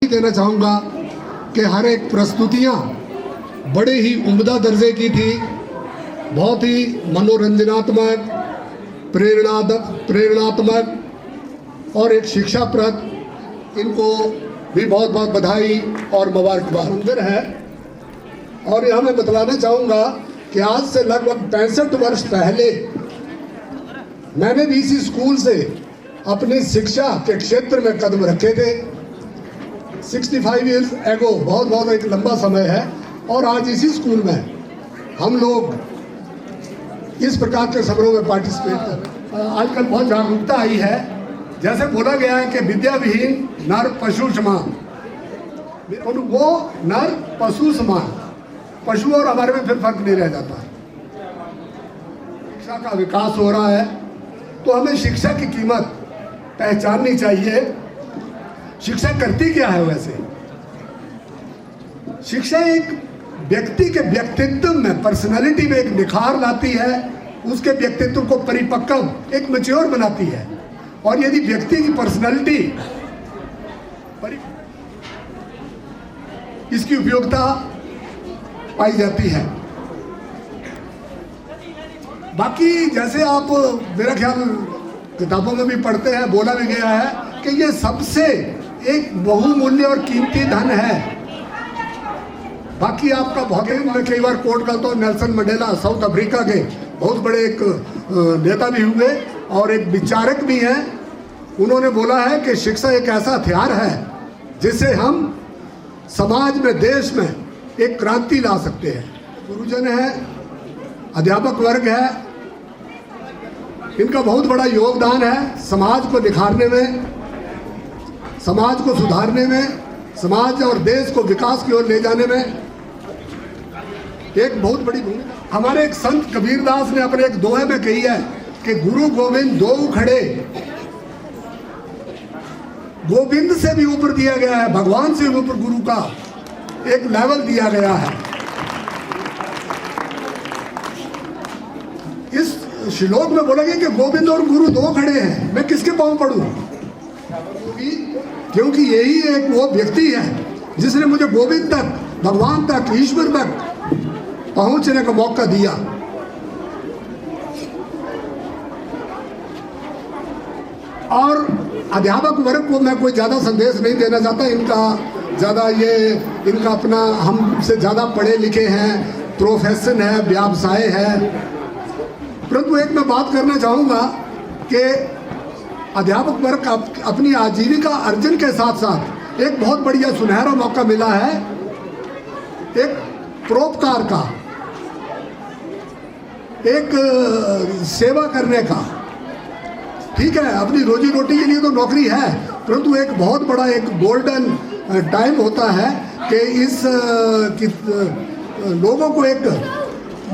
देना चाहूँगा कि हर एक प्रस्तुतियाँ बड़े ही उम्दा दर्जे की थी, बहुत ही मनोरंजनात्मक, प्रेरणात्मक और एक शिक्षाप्रद। इनको भी बहुत बहुत बधाई और मुबारकबाद। मंदिर है और यहाँ मैं बतलाना चाहूँगा कि आज से लगभग 65 वर्ष पहले मैंने भी इसी स्कूल से अपनी शिक्षा के क्षेत्र में कदम रखे थे। 65 ईयर्स एगो, बहुत बहुत एक लंबा समय है। और आज इसी स्कूल में हम लोग इस प्रकार के समारोह में पार्टिसिपेट कर। आजकल बहुत जागरूकता आई है। जैसे बोला गया है कि विद्या विहीन नर पशु समान, वो नर पशु समान, पशु और हमारे में फिर फर्क नहीं रह जाता। शिक्षा का विकास हो रहा है तो हमें शिक्षा की कीमत पहचाननी चाहिए। शिक्षा करती क्या है? वैसे शिक्षा एक व्यक्ति के व्यक्तित्व में, पर्सनालिटी में एक निखार लाती है, उसके व्यक्तित्व को परिपक्व, एक मैच्योर बनाती है। और यदि व्यक्ति की पर्सनालिटी, इसकी उपयोगिता पाई जाती है। बाकी जैसे आप मेरा ख्याल किताबों में भी पढ़ते हैं, बोला भी गया है कि ये सबसे एक बहुमूल्य और कीमती धन है। बाकी आपका बहुत, मैं कई बार कोट करता हूँ, नेल्सन मंडेला साउथ अफ्रीका के बहुत बड़े एक नेता भी हुए और एक विचारक भी हैं। उन्होंने बोला है कि शिक्षा एक ऐसा हथियार है जिसे हम समाज में, देश में एक क्रांति ला सकते हैं। गुरुजन है, अध्यापक वर्ग है, इनका बहुत बड़ा योगदान है समाज को निखारने में, समाज को सुधारने में, समाज और देश को विकास की ओर ले जाने में एक बहुत बड़ी भूमिका। हमारे एक संत कबीरदास ने अपने एक दोहे में कही है कि गुरु गोविंद दो खड़े। गोविंद से भी ऊपर दिया गया है, भगवान से ऊपर गुरु का एक लेवल दिया गया है। इस श्लोक में बोला गया कि गोविंद और गुरु दो खड़े हैं, मैं किसके पांव पड़ूं? क्योंकि यही एक वो व्यक्ति है जिसने मुझे गोविंद तक, भगवान तक, ईश्वर तक पहुंचने का मौका दिया। और अध्यापक वर्ग को मैं कोई ज़्यादा संदेश नहीं देना चाहता। इनका अपना, हमसे ज़्यादा पढ़े लिखे हैं, प्रोफेशन है, व्यवसाय है। परंतु एक मैं बात करना चाहूँगा कि अध्यापक वर्ग अपनी आजीविका अर्जन के साथ साथ एक बहुत बढ़िया सुनहरा मौका मिला है एक परोपकार का, एक सेवा करने का। ठीक है, अपनी रोजी रोटी के लिए तो नौकरी है, परंतु एक बहुत बड़ा एक गोल्डन टाइम होता है कि लोगों को एक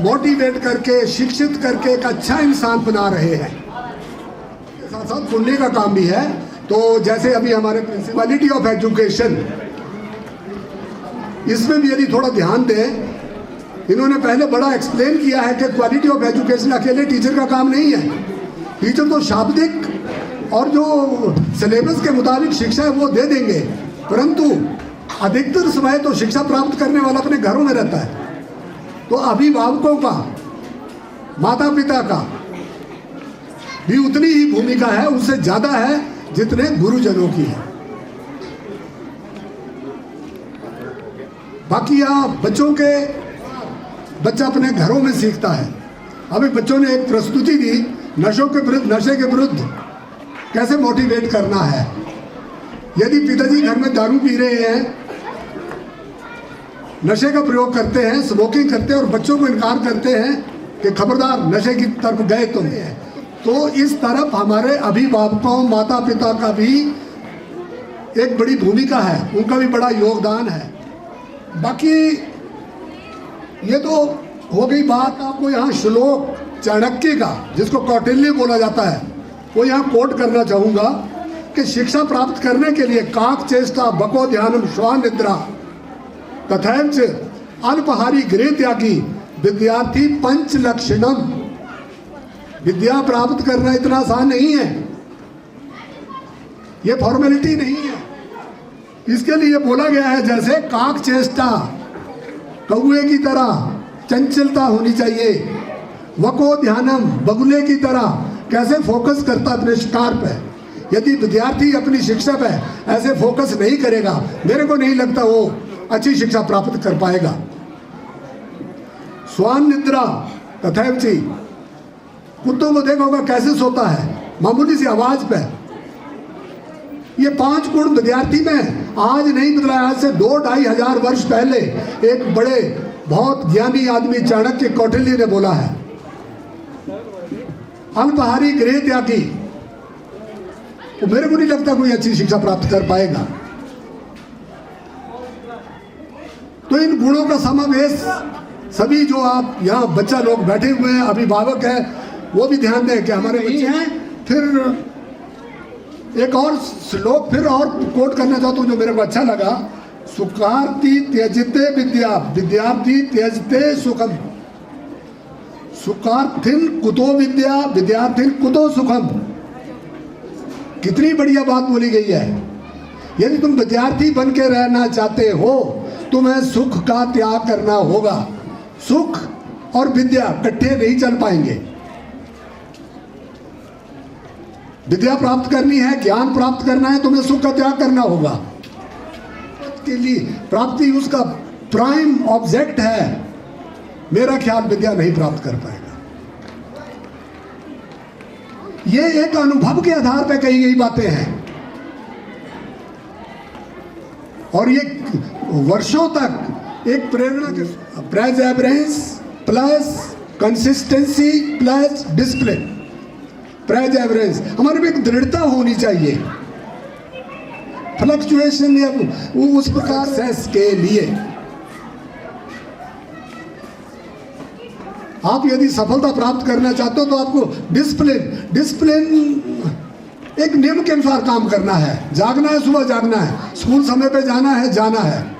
मोटिवेट करके, शिक्षित करके एक अच्छा इंसान बना रहे हैं। साथ साथ पुण्य का काम भी है। तो जैसे अभी हमारे प्रिंसिपलिटी ऑफ एजुकेशन, इसमें भी यदि थोड़ा ध्यान दें, इन्होंने पहले बड़ा एक्सप्लेन किया है कि क्वालिटी ऑफ एजुकेशन अकेले टीचर का काम नहीं है। टीचर तो शाब्दिक और जो सिलेबस के मुताबिक शिक्षा है वो दे देंगे, परंतु अधिकतर समय तो शिक्षा प्राप्त करने वाला अपने घरों में रहता है। तो अभिभावकों का, माता पिता का भी उतनी ही भूमिका है, उससे ज़्यादा है जितने गुरुजनों की है। बाकी यहाँ बच्चा अपने घरों में सीखता है। अभी बच्चों ने एक प्रस्तुति दी, नशे के विरुद्ध कैसे मोटिवेट करना है। यदि पिताजी घर में दारू पी रहे हैं, नशे का प्रयोग करते हैं, स्मोकिंग करते हैं और बच्चों को इनकार करते हैं कि खबरदार नशे की तरफ गए तो इस तरफ हमारे अभिभावकों, माता पिता का भी एक बड़ी भूमिका है, उनका भी बड़ा योगदान है। बाकी ये तो हो गई बात। आपको यहाँ श्लोक चाणक्य का, जिसको कौटिल्य बोला जाता है, वो यहाँ कोट करना चाहूँगा कि शिक्षा प्राप्त करने के लिए काक चेष्टा बको ध्यानम श्वान निद्रा तथैच अल्पहारी गृह त्यागी विद्यार्थी पंच लक्षणम। विद्या प्राप्त करना इतना आसान नहीं है, ये फॉर्मेलिटी नहीं है। इसके लिए बोला गया है जैसे काक चेष्टा कौए की तरह चंचलता होनी चाहिए, वको ध्यानम बगुले की तरह कैसे फोकस करता अपने शिकार पे। यदि विद्यार्थी अपनी शिक्षा पे ऐसे फोकस नहीं करेगा, मेरे को नहीं लगता वो अच्छी शिक्षा प्राप्त कर पाएगा। स्वान निद्रा तथैव ची, कुत्तों को देखा होगा कैसे सोता है, मामूली सी आवाज पे। ये 5 गुण विद्यार्थी में आज नहीं बदला, आज से 2-2.5 हजार वर्ष पहले एक बड़े बहुत ज्ञानी आदमी चाणक्य कौटिल्य ने बोला है। अल्पहारी गृह त्यागी, तो मेरे को नहीं लगता कोई अच्छी शिक्षा प्राप्त कर पाएगा। तो इन गुणों का समावेश सभी जो आप यहाँ बच्चा लोग बैठे हुए हैं, अभिभावक है, वो भी ध्यान दें कि हमारे बच्चे हैं। फिर एक और श्लोक फिर और कोट करना चाहता हूँ जो मेरे को अच्छा लगा। सुखार्थी त्यजते विद्या विद्यार्थी त्यजते सुखम, सुखार्थिन कुतो विद्या विद्यार्थिन कुतो सुखम। कितनी बढ़िया बात बोली गई है। यदि तुम विद्यार्थी बन के रहना चाहते हो, तुम्हें सुख का त्याग करना होगा। सुख और विद्या इकट्ठे नहीं चल पाएंगे। विद्या प्राप्त करनी है, ज्ञान प्राप्त करना है, तुम्हें सुख का त्याग करना होगा। के लिए प्राप्ति उसका प्राइम ऑब्जेक्ट है। मेरा ख्याल विद्या नहीं प्राप्त कर पाएगा। ये एक अनुभव के आधार पर कही गई बातें हैं और ये वर्षों तक एक प्रेरणा के प्रेजेवरेंस प्लस कंसिस्टेंसी प्लस डिसिप्लिन। प्रेजेवरेंस हमारे में एक दृढ़ता होनी चाहिए, फ्लक्चुएशन या उस प्रकार सेस के लिए आप यदि सफलता प्राप्त करना चाहते हो तो आपको डिसिप्लिन एक नियम के अनुसार काम करना है। जागना है, सुबह जागना है, स्कूल समय पे जाना है।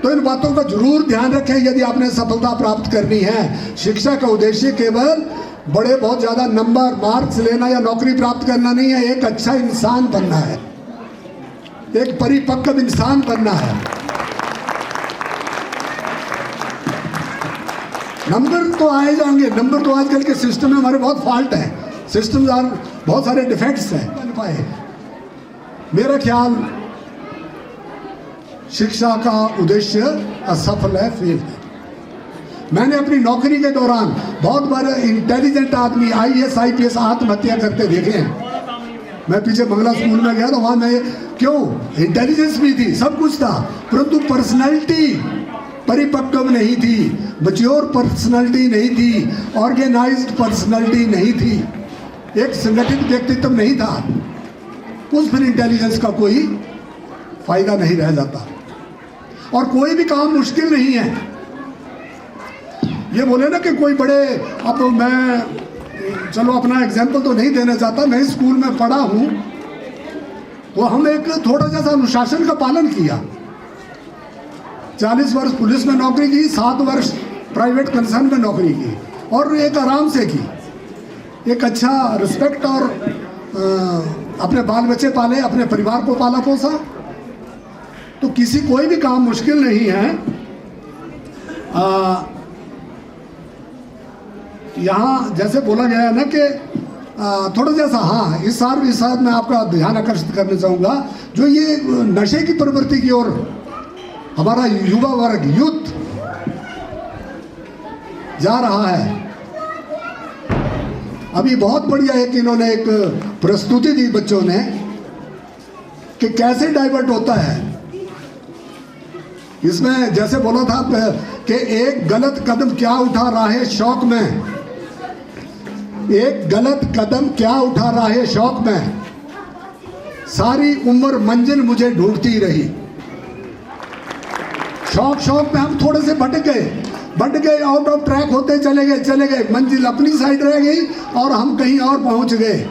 तो इन बातों का जरूर ध्यान रखें यदि आपने सफलता प्राप्त करनी है। शिक्षा का उद्देश्य केवल बड़े बहुत ज्यादा नंबर मार्क्स लेना या नौकरी प्राप्त करना नहीं है। एक अच्छा इंसान बनना है, एक परिपक्व इंसान बनना है। नंबर तो आए जाएंगे, नंबर तो आजकल के सिस्टम में हमारे बहुत फॉल्ट है, सिस्टम बहुत सारे डिफेक्ट्स हैं, बन पाए। मेरा ख्याल शिक्षा का उद्देश्य असफल है, फेल है। मैंने अपनी नौकरी के दौरान बहुत बार इंटेलिजेंट आदमी IAS IPS आत्महत्या करते देखे हैं। मैं पीछे बंगला स्कूल में गया तो वहाँ मैं क्यों इंटेलिजेंस भी थी, सब कुछ था, परंतु पर्सनैलिटी परिपक्व नहीं थी, मैच्योर पर्सनैलिटी नहीं थी, ऑर्गेनाइज्ड पर्सनैलिटी नहीं थी, एक संगठित व्यक्तित्व नहीं था। उस फिर इंटेलिजेंस का कोई फायदा नहीं रह जाता और कोई भी काम मुश्किल नहीं है। ये बोले ना कि कोई बड़े, अब मैं चलो अपना एग्जाम्पल तो नहीं देना चाहता, मैं स्कूल में पढ़ा हूँ तो हम एक थोड़ा जैसा अनुशासन का पालन किया। 40 वर्ष पुलिस में नौकरी की, 7 वर्ष प्राइवेट कंसर्न में नौकरी की और एक आराम से की, एक अच्छा रिस्पेक्ट और अपने बाल बच्चे पाले, अपने परिवार को पाला पोसा। तो किसी कोई भी काम मुश्किल नहीं है। यहाँ जैसे बोला गया है ना कि थोड़ा जैसा, हाँ इस साल मैं आपका ध्यान आकर्षित करना चाहूँगा, जो ये नशे की प्रवृत्ति की ओर हमारा युवा वर्ग यूथ जा रहा है। अभी बहुत बढ़िया एक इन्होंने एक प्रस्तुति दी बच्चों ने कि कैसे डाइवर्ट होता है। इसमें जैसे बोला था कि एक गलत कदम क्या उठा रहा है शौक में, एक गलत कदम क्या उठा रहा है शौक में, सारी उम्र मंजिल मुझे ढूंढती रही। शौक में हम थोड़े से भटक गए, आउट ऑफ ट्रैक होते चले गए, मंजिल अपनी साइड रह गई और हम कहीं और पहुंच गए।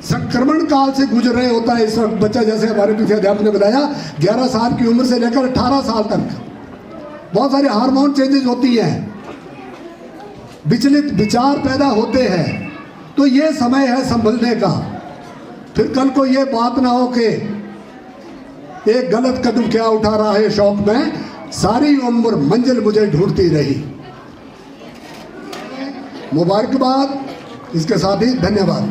संक्रमण काल से गुजर रहे होता है इस वक्त बच्चा, जैसे हमारे पीछे अध्यापक ने बताया 11 साल की उम्र से लेकर 18 साल तक बहुत सारे हार्मोन चेंजेस होती हैं, विचलित विचार पैदा होते हैं तो ये समय है संभलने का। फिर कल को ये बात ना हो कि एक गलत कदम क्या उठा रहा है शौक में, सारी उम्र मंजिल मुझे ढूंढती रही। मुबारकबाद, इसके साथ ही धन्यवाद।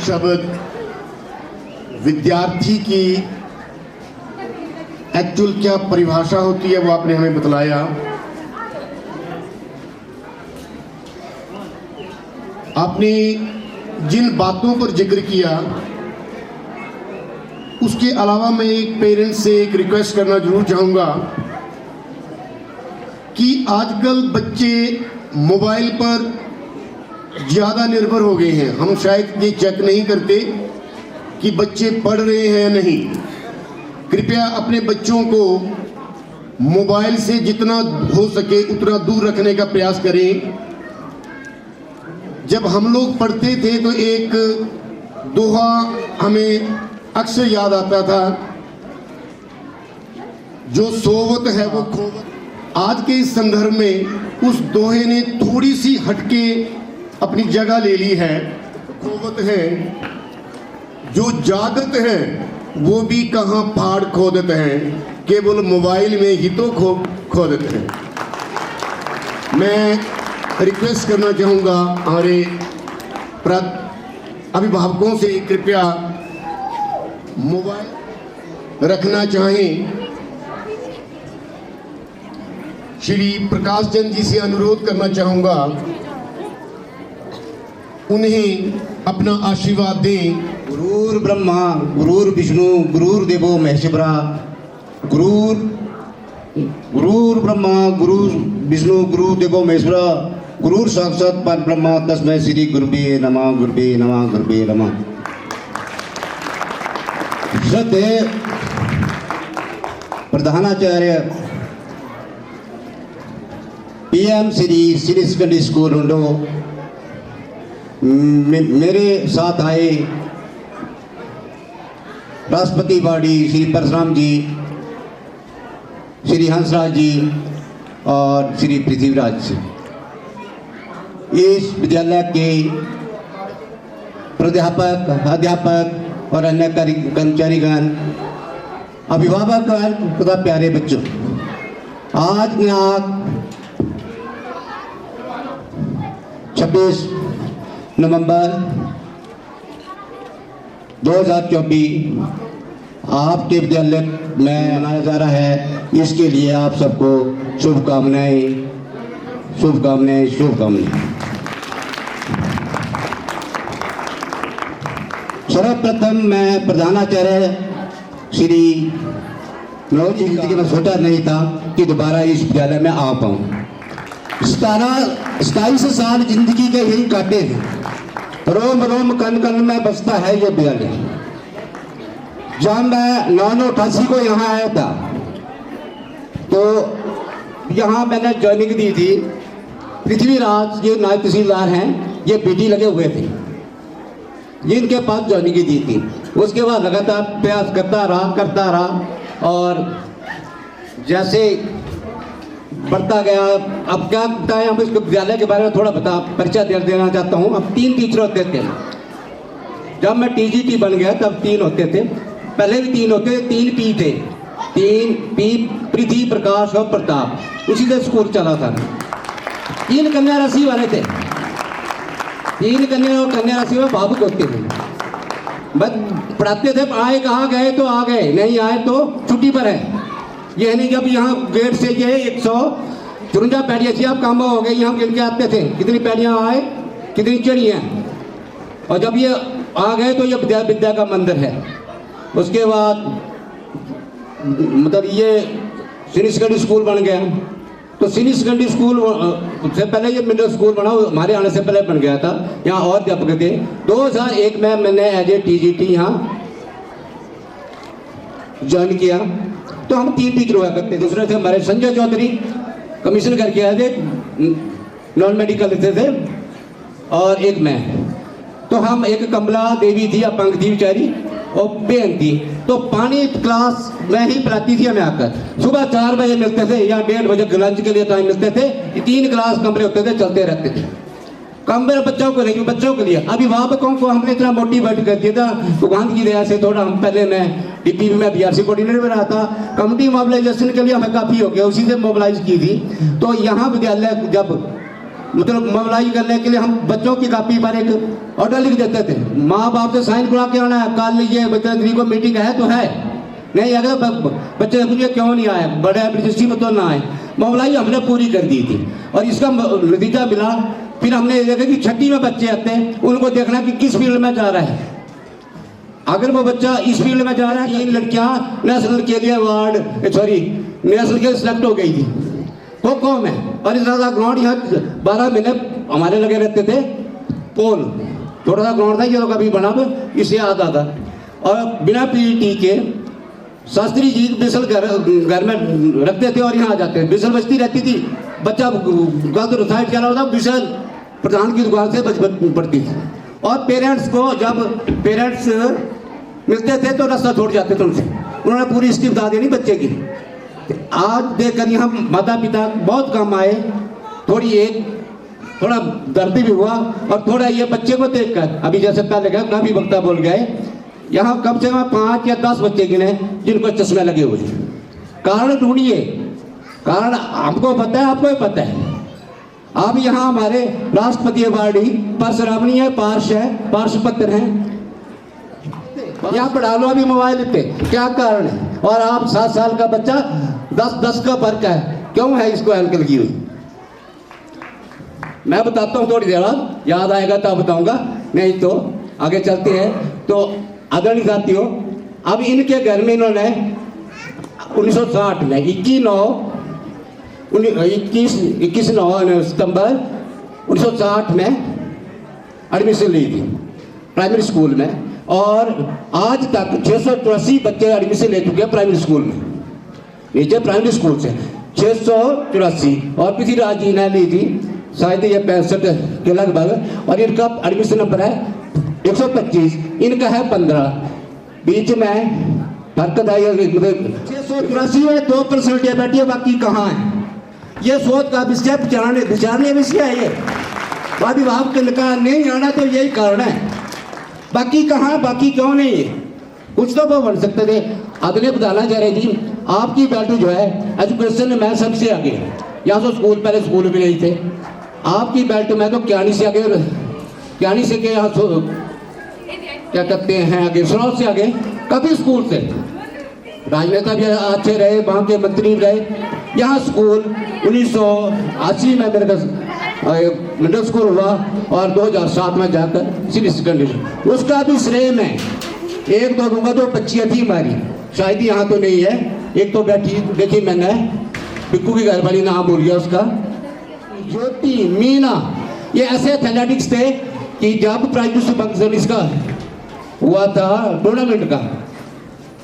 शब्द विद्यार्थी की एक्चुअल क्या परिभाषा होती है वो आपने हमें बतलाया। आपने जिन बातों पर जिक्र किया उसके अलावा मैं एक पेरेंट्स से एक रिक्वेस्ट करना जरूर चाहूँगा कि आजकल बच्चे मोबाइल पर ज़्यादा निर्भर हो गए हैं। हम शायद ये चेक नहीं करते कि बच्चे पढ़ रहे हैं या नहीं। कृपया अपने बच्चों को मोबाइल से जितना हो सके उतना दूर रखने का प्रयास करें। जब हम लोग पढ़ते थे तो एक दोहा हमें अक्सर याद आता था, जो सोवत है वो खोवत। आज के इस संदर्भ में उस दोहे ने थोड़ी सी हटके अपनी जगह ले ली है। खोवत है जो जागत है वो भी कहाँ फाड़ खोदत हैं, केवल मोबाइल में ही तो खोदत हैं। मैं रिक्वेस्ट करना चाहूँगा हमारे अभिभावकों से, कृपया मोबाइल रखना चाहें। श्री प्रकाश चंद जी से अनुरोध करना चाहूँगा, उन्हें अपना आशीर्वाद दें। गुरुर् ब्रह्मा गुरुर् विष्णु गुरुर्देवो महेश्वरा। गुरुर् ब्रह्मा गुरुर् विष्णु गुरुर्देवो महेश्वरा। गुरुर् साक्षात् परब्रह्म तस्मै श्री गुरुवे नमः गुरुवे नमः गुरुवे नमः। श्रद्धेय प्रधानाचार्य PM श्री सेकेंडरी स्कूल रुंडो, मेरे साथ आए राष्ट्रपति वाड़ी श्री परशुराम जी, श्री हंसराज जी और श्री पृथ्वीराज जी, इस विद्यालय के प्राध्यापक, अध्यापक और अन्य कर्मचारीगण, अभिभावक तथा प्यारे बच्चों, आज यहाँ 26 नवंबर 2024 आपके विद्यालय में मनाया जा रहा है। इसके लिए आप सबको शुभकामनाएं शुभकामनाएं शुभकामनाएं। सर्वप्रथम मैं प्रधानाचार्य श्री मनोज जी का सोचा नहीं था कि दोबारा इस विद्यालय में आ पाऊँ। 27 साल जिंदगी के यही काटे हैं, रोम रोम कण कण में बसता है ये विद्यालय। जब मैं 988 को यहाँ आया था तो यहाँ मैंने ज्वाइनिंग दी थी। पृथ्वीराज ये नायब तहसीलदार हैं, ये पीटी लगे हुए थे, जिनके पास ज्वाइनिंग दी थी। उसके बाद लगातार प्रयास करता रहा और जैसे बढ़ता गया। अब क्या बताएं, हम इसको विद्यालय के बारे में थोड़ा परिचय देना चाहता हूँ। अब 3 टीचर होते थे। जब मैं TGT बन गया तब 3 होते थे, पहले भी 3 होते थे। 3 P थे, 3 P पृथ्वी, प्रकाश और प्रताप, उसी से स्कूल चला था। 3 कन्या राशि वाले थे, 3 कन्या और कन्या राशि में भावुक होते थे। बस पढ़ाते थे, आए कहाँ गए तो आ गए, नहीं आए तो छुट्टी पर है। ये नहीं जब यहाँ गेट से ये 154 पैड़ियाँ थी, अब काम हो गए। यहाँ गिन के आते थे कितनी पैड़ियाँ आए, कितनी चिड़ियाँ, और जब ये आ गए तो ये विद्या का मंदिर है। उसके बाद मतलब ये सीनियर सेकेंडरी स्कूल बन गया। तो सीनियर सेकेंडरी स्कूल से पहले ये मिडिल स्कूल बना, हमारे आने से पहले बन गया था। यहाँ और अध्यापक थे। 2001 में मैंने एज ए TGT यहाँ ज्वाइन किया। तो हम 3 टीचर हुआ करते। दूसरे थे हमारे संजय चौधरी, कमीशन करके आए थे, नॉन मेडिकल लेते थे, और एक मैं। तो हम, एक कमला देवी थी, अपंग थी बेचारी, और बहन थी, तो पानी क्लास में ही पिलाती थी हमें आकर। सुबह 4 बजे मिलते थे या 1:30 बजे लंच के लिए टाइम मिलते थे। 3 क्लास कमरे होते थे, चलते रहते थे। कमरे बच्चों को नहीं, बच्चों के लिए। अभिभावकों को हमने इतना मोटिवेट कर दिया था, भगवान की दया से थोड़ा हम पहले मैं डीपी में बीआरसी कोऑर्डिनेटर में रहा था, कम्युनिटी मोबिलाइजेशन के लिए हमें काफ़ी हो गया, उसी से मोबिलाइज की थी। तो यहाँ विद्यालय जब मतलब मोबिलाइज करने के लिए हम बच्चों की कापी पर एक ऑर्डर लिख देते थे, माँ बाप से साइन करा के आना है, कल ये 15 को मीटिंग है तो है, नहीं अगर बच्चे पूछे क्यों नहीं आए, बड़े एमरजेंसी में तो ना आए। मोबिलाइज हमने पूरी कर दी थी और इसका नतीजा मिला। फिर हमने ये देखा कि 6ठी में बच्चे आते हैं, उनको देखना कि किस फील्ड में जा रहा है। अगर वो बच्चा इस फील्ड में जा रहा है, 3 लड़कियाँ नेशनल के लिए नेशनल के सिलेक्ट हो गई थी खो-खो में। और इस तरह ग्राउंड यहाँ 12 महीने हमारे लगे रहते थे। पोल थोड़ा सा ग्राउंड था, ये तो कभी बना, इससे याद आता। और बिना पीटी के शास्त्री जी बिसल घर में रखते थे और यहाँ आ जाते। बिसल बचती रहती थी, बच्चा गलत साइड चला होता, बिसल प्रधान की दुकान से पड़ती थी। और पेरेंट्स को जब पेरेंट्स मिलते थे तो रास्ता छोड़ जाते थे उनसे, उन्होंने पूरी हिस्ट्री बता दी नहीं बच्चे की। आज देखकर यहाँ माता पिता बहुत कम आए, थोड़ा दर्द भी हुआ और थोड़ा ये बच्चे को देखकर, अभी जैसे पहले गए काफ़ी वक्ता बोल गए, यहाँ कम से कम 5 या 10 बच्चे गिने जिनको चश्मे लगे हुए। कारण ढूंढिए, कारण हमको पता है, आपको भी पता है। अब यहाँ हमारे राष्ट्रपति अवार्डी परशुरामणी है, पार्श्व पत्र हैं, यहाँ पढ़ा लो अभी मोबाइल पे, क्या कारण है? और आप 7 साल का बच्चा 10 का फर्क है, क्यों है इसको एनक लगी हुई? मैं बताता हूँ, थोड़ी देर बाद याद आएगा तो बताऊंगा, नहीं तो आगे चलते हैं। तो आदरणीय साथियों, अब इनके घर में इन्होंने 1960 में 21 सितंबर 1960 में एडमिशन ली थी प्राइमरी स्कूल में, और आज तक 684 बच्चे एडमिशन ले चुके हैं प्राइमरी स्कूल में, नीचे प्राइमरी स्कूल से 684। और पृथ्वीराज जी ने ली थी शायद ये 65 के लगभग, और इनका एडमिशन नंबर है 125, इनका है 15। बीच में फर्क था, 684 में 2% बैठी है, बाकी कहाँ है? ये शोध का विषय विचारने विषय है ये। अभिभावक के लिखा नहीं आना तो यही कारण है, बाकी कहाँ, बाकी क्यों नहीं है? कुछ तो वो बन सकते थे। अगले बताना चाह रहे जी, आपकी बेटी जो है एजुकेशन में सबसे आगे, यहाँ तो स्कूल पहले स्कूल भी नहीं थे, आपकी बेल्ट में तो क्यानी से आगे, क्यानी से के यहाँ क्या कहते हैं आगे, सुनाव से आगे, कभी स्कूल से राजनेता भी अच्छे रहे, वहाँ के मंत्री रहे। यहाँ स्कूल 1980 में मेरे मिडिल स्कूल हुआ और 2007 में जाकर सीनियर सेकेंडरी, उसका भी श्रेय में 1-2 दूंगा। जो बच्चियाँ थी हमारी, शायद यहाँ तो नहीं है, एक तो बैठी देखी मैंने, पिक्कू की घरवाली, नाम भूल गया उसका, ज्योति, मीना, ये ऐसे एथलेटिक्स थे कि जब प्राइज फंक्शन इसका हुआ था टूर्नामेंट का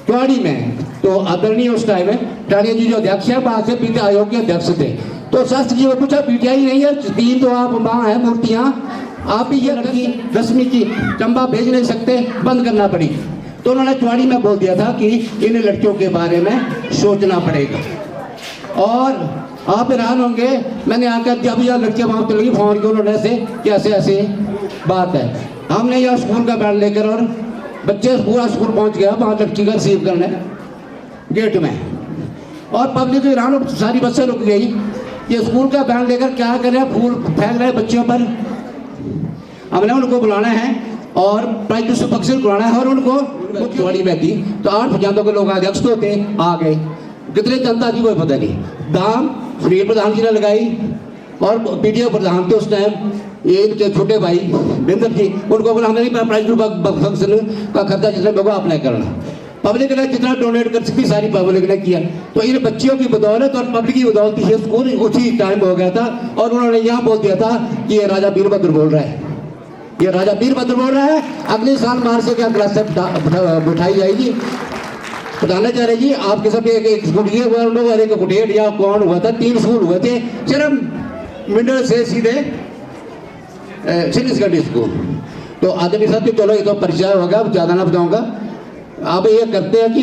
चौड़ी में, तो आदरणीय उस टाइम में टाड़िया जी जो अध्यक्ष है, वहाँ से वित्त आयोग के अध्यक्ष थे। तो शास्त्री जी ने पूछा पीटीआई नहीं है, 3 तो आप वहाँ है मूर्तियाँ, आप भी ये लड़की 10वीं की चंबा भेज नहीं सकते, बंद करना पड़ी। तो उन्होंने चौड़ी में बोल दिया था कि इन लड़कियों के बारे में सोचना पड़ेगा। और आप हैरान होंगे, मैंने आकर जब यह लड़कियाँ वहाँ पर लगी फोन किया उन्होंने से कि ऐसे ऐसे बात है। हमने यह स्कूल का बैग लेकर और बच्चे पूरा स्कूल पहुँच गया, वहाँ लड़की का रिसीव करने गेट में, और पब्लिक हैरान हो, सारी बसें रुक गई। ये स्कूल का बैग लेकर क्या कर रहे हैं, फूल फेंक रहे हैं बच्चों पर। हमने उनको बुलाना है और प्राइज फंक्शन कराना है, और उनको चौड़ी में थी तो 8 पंचायतों के लोग अध्यक्ष तो थे, आ गए। कितने जनता थी कोई पता नहीं। दाम सुनील प्रधान जी ने लगाई और पीटीओ प्रधान थे उस टाइम, ये इनके छोटे भाई बिंदर जी, उनको बोला हमने नहीं प्राइज फंक्शन का खर्चा जितना होगा आपने करना। पब्लिक ने जितना डोनेट कर सकती सारी पब्लिक ने किया। तो इन बच्चियों की बदौलत और पब्लिक की बदौलत ये स्कूल उसी टाइम हो गया था। और उन्होंने यहाँ बोल दिया था कि ये राजा वीरभद्र बोल रहा है, ये राजा वीरभद्र बोल रहा है। अगले साल मार्च से क्या क्लास बिठाई जाएगी, बताना चाह रहे जी आपके सब एक गुटिया हुआ, एक गुटेट या कौन हुआ था, 3 स्कूल हुए थे सिर्फ मिडिल से सीधे सीनियर सेकेंडरी स्कूल। तो आदमी साहब चलो ये तो परिचय होगा, ज़्यादा ना बताऊँगा। अब ये करते हैं कि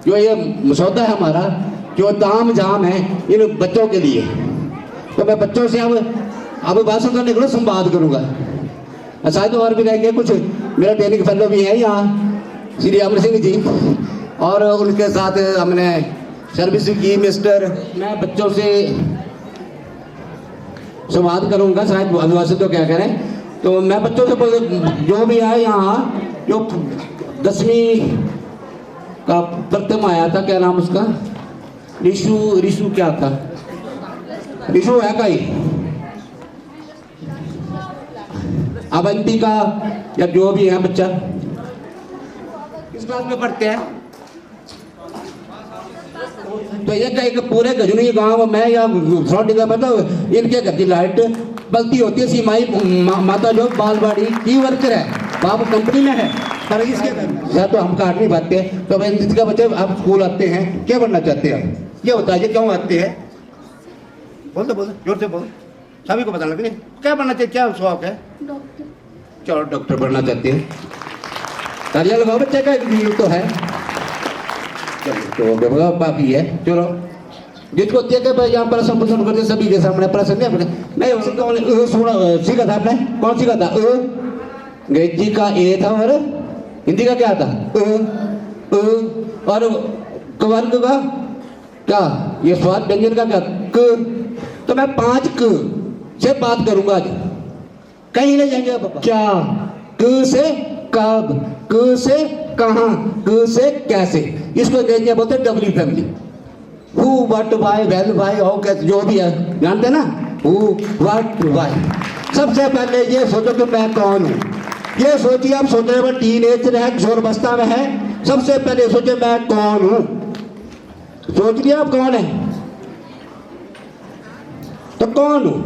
जो ये मसौदा है हमारा, जो ताम झाम है इन बच्चों के लिए, तो मैं बच्चों से अब भाषण करने के लिए संवाद करूँगा। शायद और भी रहेंगे कुछ, मेरा ट्रेनिंग फेलो भी है यहाँ श्री अमर सिंह जी, और उनके साथ हमने सर्विस की मिस्टर। मैं बच्चों से संवाद करूँगा, शायद अभिभाषण तो क्या करें, तो मैं बच्चों से जो भी है यहाँ, जो 10वीं का प्रथम आया था, क्या नाम उसका, रिशु क्या था, रिशु है कहीं, अवंतिका या जो भी है बच्चा, किस क्लास में पढ़ते हैं? तो ये कहीं पूरे गजनी गांव में या फ्रंट का मतलब इनके घर की लाइट बलती होती है। सीमाई माता जो बालवाड़ी की वर्कर है, बाप कंपनी में है, पर इसके घर तो हम काट नहीं पाते। तो भाई इसका बच्चे आप स्कूल आते हैं, क्या बनना चाहते हैं? ये बताइए क्यों आते हैं? बोल जोर से बोल, सभी को पता लगे नहीं क्या बनना चाहिए, क्या शौक है? डॉक्टर। चलो डॉक्टर बनना चाहते हैं, तालियां लगाओ, बच्चे का तो है। चलो तो बाकी है, चलो जिसको यहाँ प्रश्न पूछन करते सभी के सामने प्रश्न नहीं सीखा था आपने, कौन सीखा था? अंग्रेजी का ए था और हिंदी का क्या था? और कवर्ग का क्या, ये स्वाद व्यंजन का क्या? क। तो मैं 5 क से बात करूंगा आज, कहीं नहीं जाएंगे पापा। क्या? क से कब, क से कहां, क से कैसे, इसको अंग्रेजी बोलते हैं W family. Who what why well why how कैसे, जो भी है जानते ना, हु व्हाट व्हाई। सबसे पहले ये सोचो कि मैं कौन हूं, ये सोचिए। आप सोच रहे हैं टीनेजर है, किशोरावस्था में है, सबसे पहले सोचे मैं कौन हूं। सोच लिया आप कौन है, तो कौन हूं?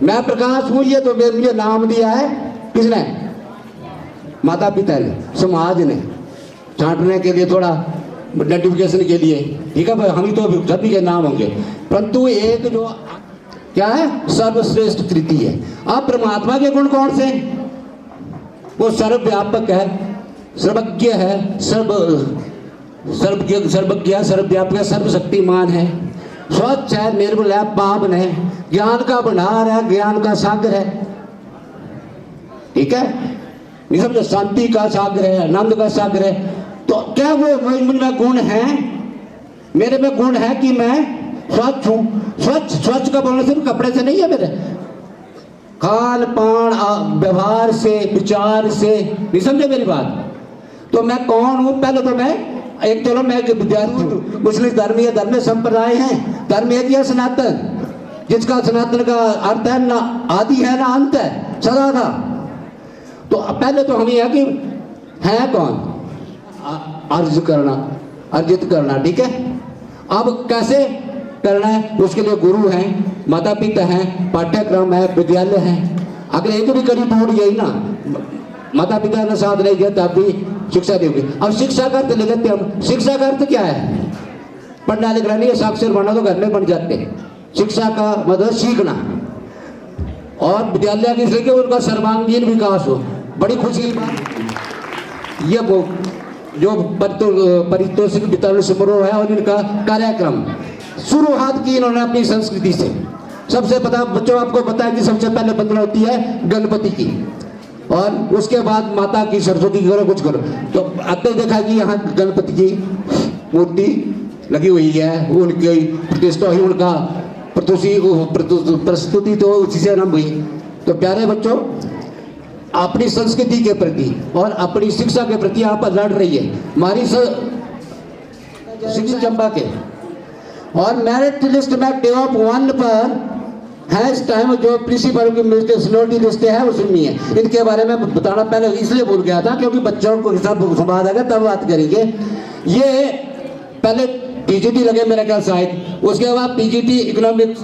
मैं प्रकाश हूं, ये तो मुझे नाम दिया है किसने? माता पिता ने, समाज ने, छांटने के लिए, थोड़ा आइडेंटिफिकेशन के लिए, ठीक है भाई, हम ही तो सभी के नाम होंगे, परंतु एक जो क्या है, सर्वश्रेष्ठ कृति है। अब परमात्मा के गुण कौन से? वो सर्वव्यापक है, सर्वज्ञ है, सर्वज्ञ, सर्वव्यापक है, सर्वशक्तिमान है, स्वच्छ है, निर्मल है, पावन है, ज्ञान का भंडार है, ज्ञान का सागर है, ठीक है, ये सब शांति का सागर है, आनंद का सागर है। तो क्या वो में गुण है, मेरे में गुण है कि मैं स्वच्छ हूं? स्वच्छ का बोलना सिर्फ कपड़े से नहीं है, मेरे खान पान व्यवहार से, विचार से, नहीं समझे मेरी बात? तो मैं कौन हूं? पहले तो मैं एक, चलो मैं एक विद्यार्थी हूं, मुस्लिम धर्म संप्रदाय है, धर्म एक ही है सनातन, जिसका सनातन का अर्थ है ना आदि है ना अंत है, सदा था। तो पहले तो हम ये है कि है कौन, अर्जित करना, ठीक है। अब कैसे करना है, उसके लिए गुरु हैं, माता पिता हैं, पाठ्यक्रम है, विद्यालय है। अगर एक भी कड़ी टूट गई ना, माता पिता ने साथ नहीं दिया तब भी शिक्षा देंगे। अब शिक्षा का अर्थ ले लेते हम, शिक्षा का अर्थ क्या है? पढ़ना लिखना नहीं है, साक्षर बनना तो घर में बन जाते हैं। शिक्षा का मतलब सीखना, और विद्यालय की इसलिए उनका सर्वांगीण विकास हो। बड़ी खुशी की बात ये वो जो पारितोषिक वितरण समारोह है और इनका कार्यक्रम शुरुआत की इन्होंने अपनी संस्कृति से। सबसे पता बच्चों आपको पता है कि सबसे पहले वंदना होती है गणपति की, और उसके बाद माता की, सरस्वती की, करो कुछ करो। तो अब देखा कि यहाँ गणपति की मूर्ति लगी हुई है, उनकी प्रतिष्ठा हुई, उनका प्रस्तुति तो उसी से आरंभ हुई। तो प्यारे बच्चों, अपनी संस्कृति के प्रति और अपनी शिक्षा के प्रति आप लड़ रही है हमारी शिक्षा चंबा के, और मेरिट लिस्ट में टॉप 1 पर है इस टाइम जो प्रिंसिपल की सिलोटी लिस्ट है उसमें है। इनके बारे में बताना पहले इसलिए भूल गया था क्योंकि बच्चों को सब संवाद आएगा तब बात करेंगे। ये पहले पीजीटी लगे मेरे ख्याल शायद, उसके बाद पीजीटी इकोनॉमिक्स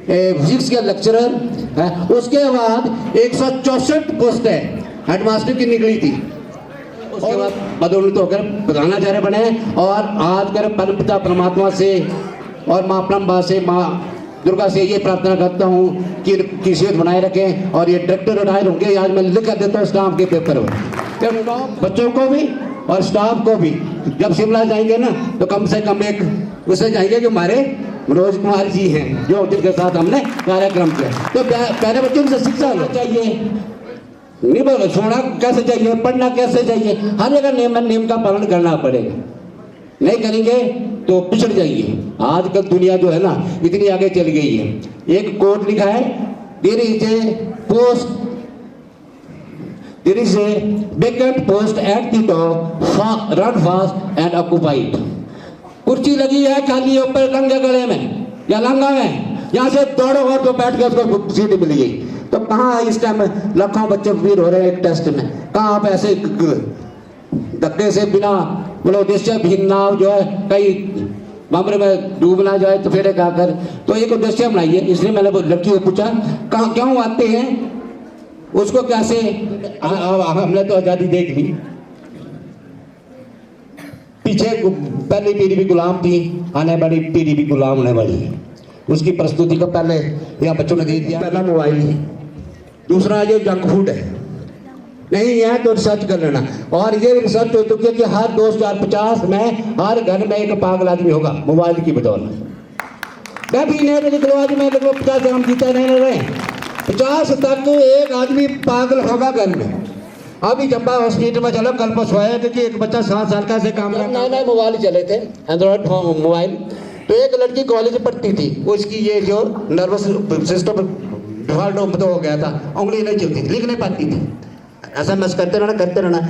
फिजिक्स के लेक्चरर है, उसके बाद 164 पोस्ट है हेडमास्टर की निकली थी, उसके बाद पदोन्नत होकर प्रधानाचार्य बने, और आज कर परम पिता परमात्मा से और माँ ब्रह्मा से, माँ दुर्गा से ये प्रार्थना करता हूँ कि सेहत बनाए रखें, और ये डायरेक्टर रिटायर होंगे। आज मैं लिख कर देता हूँ स्टाम्प के पेपर में। सिर्फ बच्चों को भी और स्टाफ को भी। जब शिमला जाएंगे ना तो कम से कम एक उससे जाएंगे कि हमारे मनोज कुमार जी हैं जो जिनके साथ हमने कार्यक्रम किया। तो प्यारे बच्चों से शिक्षा होना चाहिए, नहीं बोलो सोना कैसे चाहिए, पढ़ना कैसे चाहिए, हर जगह नियम का पालन करना पड़ेगा। नहीं करेंगे तो पिछड़ जाइए। आजकल दुनिया जो है ना इतनी आगे चल गई है। एक कोट लिखा है, there is a vacant post at the top, run fast and occupied। कुर्सी लगी है खाली ऊपर लंगे गले में या लंगा में, यहाँ से दौड़ो और तो बैठ के उसको सीट मिल गई। तो कहाँ इस टाइम लाखों बच्चे वीर हो रहे हैं एक टेस्ट में, कहाँ आप ऐसे धक्के से बिना मतलब उद्देश्य भिन्न नाव जो है कई मामले में डूब ना जाए तो फेरे खाकर, तो एक उद्देश्य बनाइए। इसलिए मैंने लड़की को पूछा कहाँ क्यों आते हैं, उसको कैसे हमने तो आज़ादी देख ली, पीछे पहली पीढ़ी भी गुलाम थी, आने वाली पीढ़ी भी गुलाम होने वाली है। उसकी प्रस्तुति को पहले यहाँ बच्चों ने दे दिया। पहला मोबाइल, दूसरा ये जंक फूड है, नहीं है तो रिसर्च कर लेना। और ये रिसर्च हो चुकी है कि हर 2050 में हर घर में एक पागल आदमी होगा मोबाइल की बदौलत। मैं भी नहीं लिख लो, आज मैं लिख लो 50 हम जीते नहीं रहे, 50 तक एक आदमी पागल होगा घर में। अभी चंबा हॉस्पिटल में चलो, कल पर सोया कि एक बच्चा 7 साल का से काम नए मोबाइल चले थे, एंड्रॉइड मोबाइल। तो एक लड़की कॉलेज पढ़ती थी, उसकी ये जो नर्वस सिस्टम डिफॉल्ट हो गया था, उंगली नहीं चलती थी, लिख नहीं पाती थी, SMS करते रहना।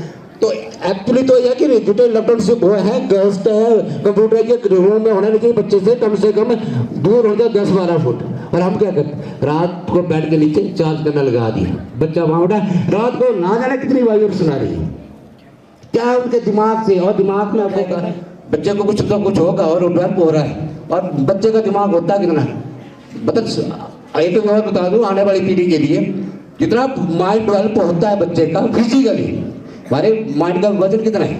तो एक्चुअली तो यह कि जो लॉकडाउन से वो है गेस्ट है कंप्यूटर के रूम में होने लगे बच्चे से कम दूर हो जाए 10-12 फुट। और हम क्या करते, रात को बेड के नीचे चार्ज करना लगा दिया, बच्चा वहां उठा, रात को ना जाने कितनी वायु सुना रही है, क्या है उनके दिमाग से। और दिमाग में अपने बच्चे को कुछ तो कुछ होगा और डेवलप हो रहा है। और बच्चे का दिमाग होता कितना, मतलब एक बार बता दूं आने वाली पीढ़ी के लिए, जितना माइंड डेवलप होता है बच्चे का फिजिकली, हमारे माइंड का वजन कितना है,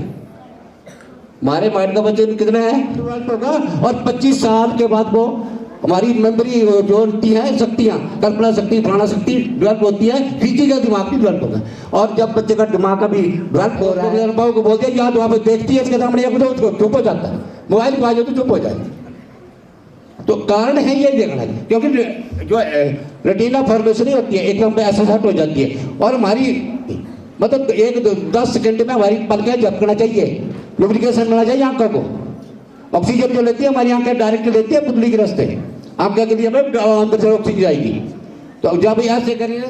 हमारे माइंड का वजन कितना है डेवलप होगा। और 25 साल के बाद वो हमारी मेमोरी जो होती है, शक्तियाँ, कल्पना शक्ति, प्राणा शक्ति डेवलप होती है, फिजिकल दिमाग भी डेवलप होगा। और जब बच्चे का दिमाग का भी डेवलप हो रहा है, अनुभव को बोलते हैं याद वहाँ पर देखती है इसके सामने तो चुप हो जाता है, मोबाइल को आ जाए तो चुप हो जाए। तो कारण है ये देखना है, क्योंकि जो रेटिना फॉर्मेशन होती है एकदम ऐसा हट हो जाती है। और हमारी मतलब 1-10 सेकंड में हमारी पलकें झपकना चाहिए, लुब्रिकेशन मिलना चाहिए आंखों को। ऑक्सीजन जो लेती है हमारी आंखें डायरेक्ट लेती है पुतली के रास्ते, आंखें के लिए अंदर से ऑक्सीजन जाएगी। तो जब ऐसे करेंगे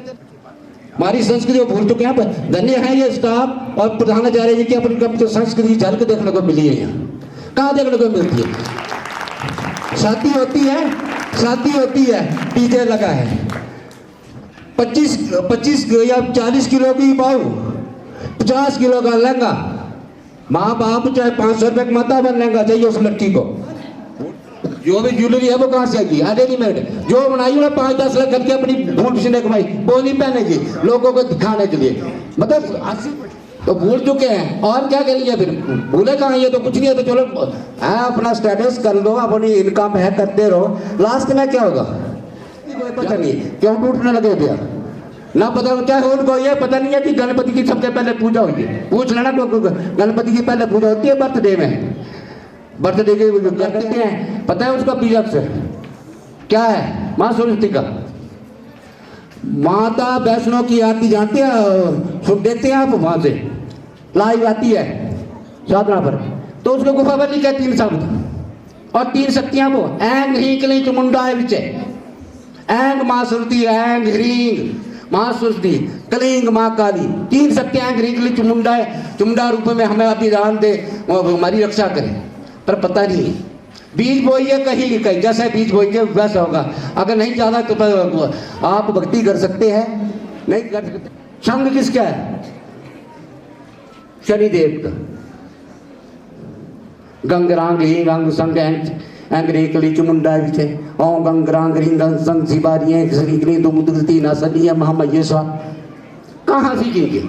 हमारी संस्कृति को भूल चुके हैं। धन्य है ये स्टाफ और प्रधानाचार्य जी की अपनी संस्कृति झलक देखने को मिली है। यहाँ कहाँ देखने को मिलती है, शादी होती है डीजे लगा है, 25 या 40 किलो की बाहु, 50 किलो का लहंगा, माँ बाप चाहे 500 रुपये कमाता है लहंगा चाहिए उस लड़की को। जो भी ज्वेलरी है वो कहाँ से आएगी, रेडीमेड जो बनाई ना 5-10 लाख करके अपनी भूल किसी ने कमाई, वो नहीं पहनेगी लोगों को दिखाने के लिए, मतलब 80 तो भूल चुके हैं। और क्या करेंगे फिर, भूले कहाँ, ये तो कुछ नहीं है। तो चलो अपना स्टेटस कर लो, अपनी इनकम है करते रहो, लास्ट में क्या होगा पता नहीं क्यों टूटने लगे भैया ना, पता क्या है उनको, ये पता नहीं है कि गणपति की सबसे पहले पूजा होगी। पूछ लेना तो गणपति की पहले पूजा होती है बर्थडे में, बर्थडे के करते हैं, पता है उसका बीजक से क्या है, माँ सरस्वती का माता वैष्णो की आरती जानती है, सुन देखते हैं आप, वहां से लाइव आती है साधना पर। तो उसको गुफा पर लिखा 3 शब्द और 3 शक्तियां, वो ऐंग ह्रीं क्लीं चमुंडा है विचे, ऐंग माँ सरस्वती, ऐंग ह्रीं माँ सरस्वती, क्लीं माँ काली, 3 शक्तियां ऐंग ह्रीं क्लीं चमुंडा है, चुमुंडा रूप में हमें अभी दान दे, हमारी रक्षा करे। पर पता नहीं बीज बोइए कहीं कहीं, जैसे बीज बोइए वैसा होगा। अगर नहीं जाना तो आप भक्ति कर सकते हैं, नहीं कर सकते। संग किसका है, शनिदेव का। गंगरांग ही रंग संग एंग्रेकली चुमुंडा विचे ओम गंगरांग रिंग संग सिबारिये श्री दुमुद्रती ना सलिया महामये स्वा। कहाँ सीखेंगे,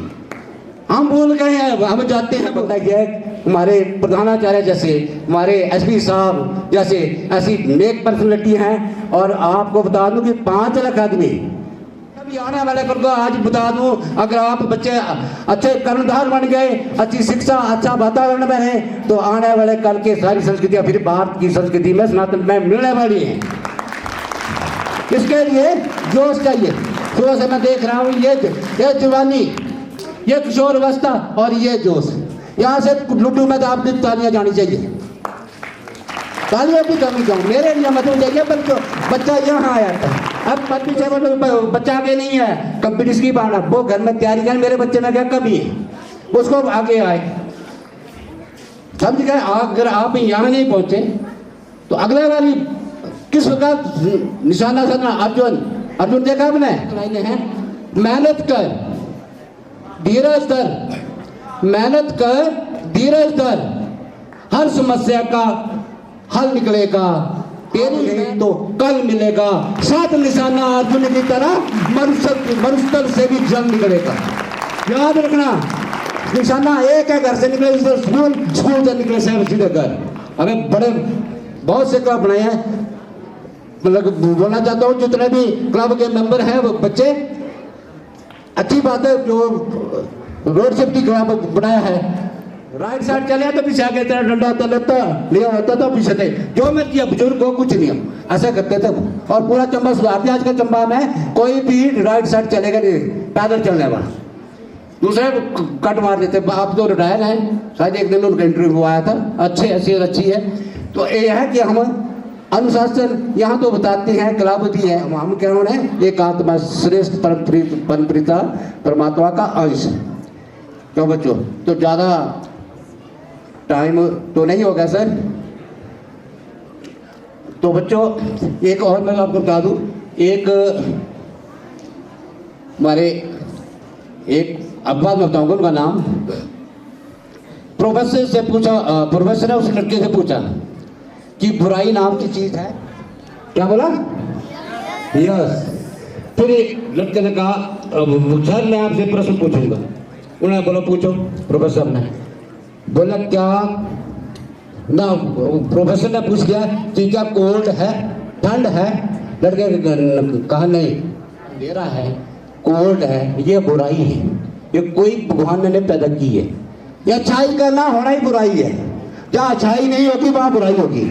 हम भूल गए हैं, हम जाते हैं। बताइए हमारे प्रधानाचार्य जैसे, हमारे SP साहब जैसे ऐसी नेक पर्सनैलिटी हैं। और आपको बता दूं कि 5 लाख आदमी क्योंकि आने वाले कल को आज बता दूं, अगर आप बच्चे अच्छे कर्णधार बन गए, अच्छी शिक्षा, अच्छा वातावरण में रहे, तो आने वाले कल के सारी संस्कृतियां फिर भारत की संस्कृति में सनातन में मिलने वाली हैं। इसके लिए जोश चाहिए। सुबह से मैं देख रहा हूँ ये जवानी, ये किशोर अवस्था और ये जोश, यहाँ से लुड्डू में तो आपकी तालियां जानी चाहिए, तालियां भी कमी जाऊँ मेरे लिए मत चाहिए। बच्चा यहाँ आया था, अब पीछे बच्चा आगे नहीं है, कंपटीशन की बात, वो घर में तैयारी कर, मेरे बच्चे में क्या कमी है, उसको आगे आए, समझ गए। अगर आप यहाँ नहीं पहुंचे तो अगले वाली किस प्रकार निशाना साधना। अर्जुन देखा आपने, मेहनत कर धीरज धर, मेहनत कर धीरज धर, हर समस्या का हल निकलेगा, तेरी तो कल मिलेगा। सात निशाना अर्जुन की तरह मरुस्थल से भी जल निकलेगा। याद रखना, निशाना एक है, घर से निकले स्कूल, स्कूल से निकले सीधे घर। हमें बड़े बहुत से क्लब बनाए हैं, मतलब बोलना चाहता हूँ जितने भी क्लब के मेंबर हैं वो बच्चे, अच्छी बात है। जो रोड सेफ्टी क्लब बनाया है, राइट साइड चले तो पीछे आगे तेरा डंडा होता लेता लिया होता था, पीछे थे जो मैं किया, बुजुर्ग को कुछ नहीं, ऐसा करते थे और पूरा चंबा सुधारते। आज का चंबा में कोई भी राइट साइड चलेगा नहीं, पैदल चलने वाला, दूसरे कट मार देते। आप तो रिटायर हैं, शायद एक दिन उनका इंटरव्यू आया था, अच्छी हैसियत अच्छी है। तो ये है कि हम अनुशासन यहाँ तो बताते हैं, क्लब भी है, हम क्या है, एक आत्मा श्रेष्ठ परम पिता परमात्मा का अंश। क्यों बच्चों, तो ज़्यादा टाइम तो नहीं होगा सर। तो बच्चों एक और मैं आपको बता दूं, एक हमारे एक अब्बा में बताऊंगा उनका नाम, प्रोफेसर से पूछा, प्रोफेसर ने उस लड़के से पूछा कि बुराई नाम की चीज है, क्या बोला? यस। फिर लड़के ने कहा सर मैं आपसे प्रश्न पूछूंगा। उन्होंने बोला पूछो। प्रोफेसर ने बोला क्या ना, प्रोफेसर ने पूछ लिया कि क्या कोल्ड है, ठंड है? लड़के ने कहा नहीं, अंधेरा है, कोल्ड है, ये बुराई है, ये कोई भगवान ने पैदा की है। ये अच्छाई करना होना ही बुराई है। जहाँ अच्छाई नहीं होगी वहाँ बुराई होगी,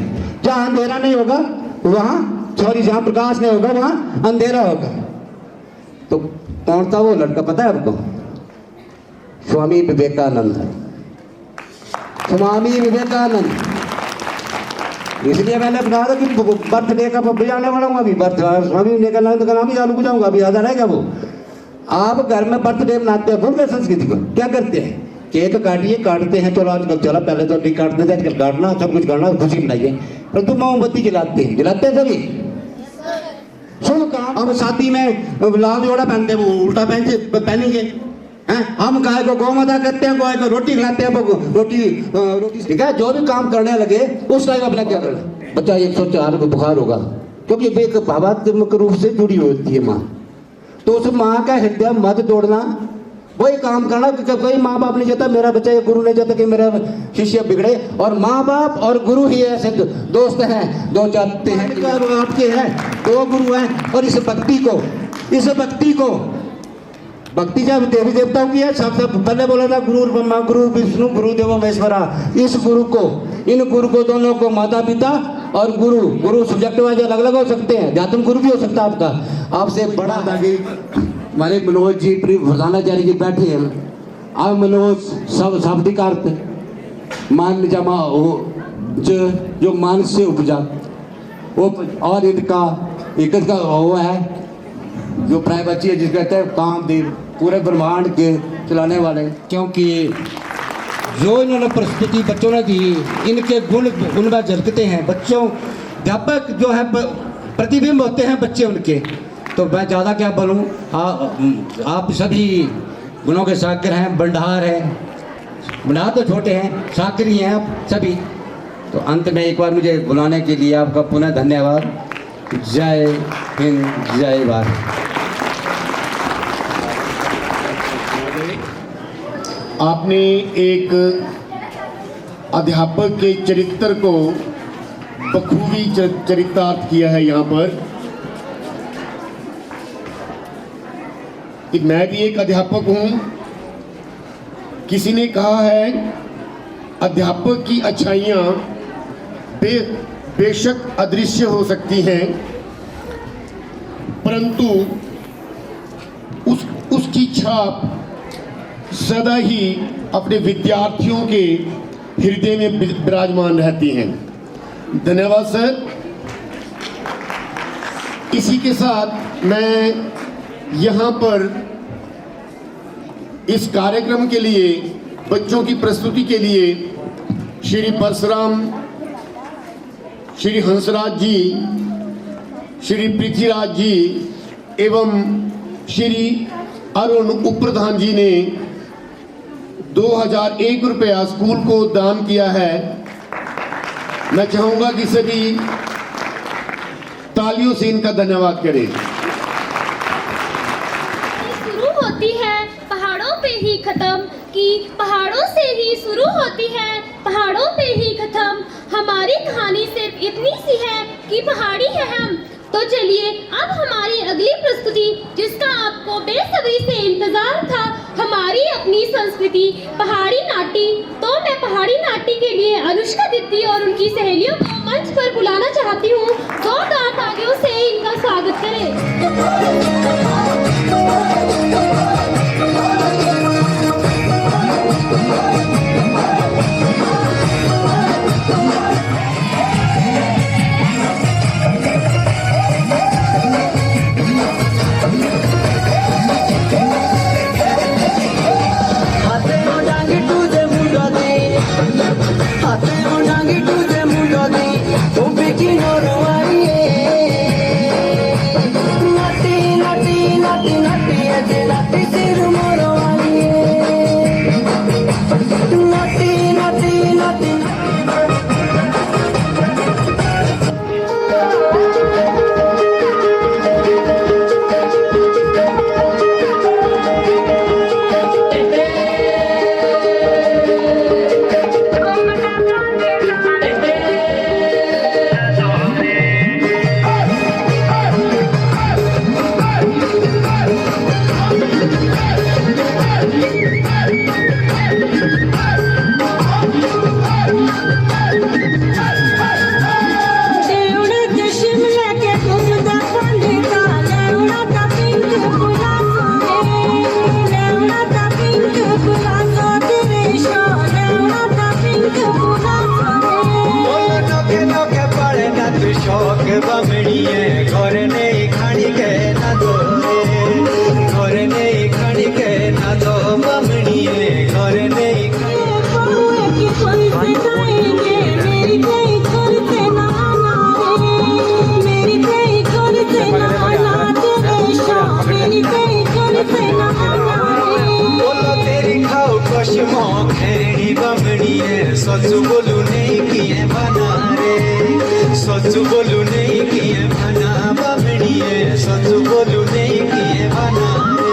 जहाँ अंधेरा नहीं होगा वहाँ, सॉरी, जहाँ प्रकाश नहीं होगा वहाँ अंधेरा होगा। तो कौन था वो लड़का पता है आपको? स्वामी विवेकानंद है, स्वामी विवेकानंद। इसलिए मैंने बताया था कि बर्थडे का बजाने वाला हूँ अभी, स्वामी विवेकानंद का नाम ही चालू बजाऊंगा अभी, याद रहेगा वो। आप घर में बर्थडे मनाते हैं, भूल गए संस्कृति को? क्या करते हैं? केक काटिए, काटते हैं, चलो आजकल चला, पहले तो नहीं काटते थे, आजकल काटना सब कुछ करना, खुशी मनाइए, परंतु मोमबत्ती जलाते हैं, जलाते हैं सभी। सुन काम, हम शादी में लाल जोड़ा पहनते हैं, वो उल्टा पहनेंगे हैं। हम गाय को गौ माता करते हैं, गाय को रोटी खिलाते हैं, रोटी ठीक है। जो भी काम करने लगे उस टाइम अपना क्या करना, बच्चा 104 को बुखार होगा, क्योंकि एक भावात्मक रूप से जुड़ी होती है माँ। तो उस माँ का हृदय मत तोड़ना, वही काम करना। कोई माँ बाप नहीं चाहता मेरा बच्चा, ये गुरु नहीं चाहता कि मेरा शिष्य बिगड़े, और माँ बाप और गुरु ही ऐसे दोस्त हैं, दो चाहते हैं आपके हैं, दो गुरु हैं। और इस भक्ति को भक्ति जब देवी देवताओं की है, सबसे पहले बोला था गुरु ब्रह्मा गुरु विष्णु गुरु देवो महेश्वरा। इस गुरु को, इन गुरु को दोनों को, माता पिता और गुरु सब्जेक्ट वाइज अलग अलग हो सकते हैं, अध्यात्म गुरु भी हो सकता है आपका। आपसे बड़ा दादी हमारे मनोज जी प्रधानाचार्य जी बैठे हैं, अब मनोज सब शाब्दिक अर्थ मान जमा हो जो मान से उपजा वो, और इनका एक का वो है जो प्राइवेसी है, जिसको कहते हैं कामदेव, पूरे ब्रह्मांड के चलाने वाले। क्योंकि जो इन्होंने प्रस्तुति बच्चों ने दी, इनके गुण उनमें झलकते हैं। बच्चों अध्यापक जो है प्रतिबिंब होते हैं बच्चे उनके। तो मैं ज़्यादा क्या बोलूँ, आप सभी गुणों के सागर हैं, भंडार हैं, भंडार तो छोटे हैं, सागर ही हैं आप सभी। तो अंत में एक बार मुझे बुलाने के लिए आपका पुनः धन्यवाद। जय हिंद, जय भारत। आपने एक अध्यापक के चरित्र को बखूबी चरितार्थ किया है यहाँ पर। कि मैं भी एक अध्यापक हूँ। किसी ने कहा है अध्यापक की अच्छाइयाँ बेशक अदृश्य हो सकती हैं, परंतु उसकी छाप सदा ही अपने विद्यार्थियों के हृदय में विराजमान रहती हैं। धन्यवाद सर। इसी के साथ मैं यहाँ पर इस कार्यक्रम के लिए, बच्चों की प्रस्तुति के लिए श्री परशुराम, श्री हंसराज जी, श्री पृथ्वीराज जी एवं श्री अरुण उप प्रधान जी ने 2001 रुपया स्कूल को दान किया है। मैं चाहूंगा कि सभी तालियों से इनका धन्यवाद करें। शुरू होती है पहाड़ों पे ही खत्म, कि पहाड़ों से ही शुरू होती है पहाड़ों पे ही खत्म। हमारी कहानी सिर्फ इतनी सी है कि पहाड़ी है हम। तो चलिए अब हमारी अगली प्रस्तुति, जिसका आपको बेसब्री से इंतजार था, हमारी अपनी संस्कृति पहाड़ी नाटी। तो मैं पहाड़ी नाटी के लिए अनुष्का दीदी और उनकी सहेलियों को मंच पर बुलाना चाहती हूँ। जोरदार तालियों से इनका स्वागत करें। सच्चू बोलू नहीं किए बना रे, सच्चू बोलू नहीं किए बना बमड़ी है, सच्चू बोलू नहीं किए बना रे।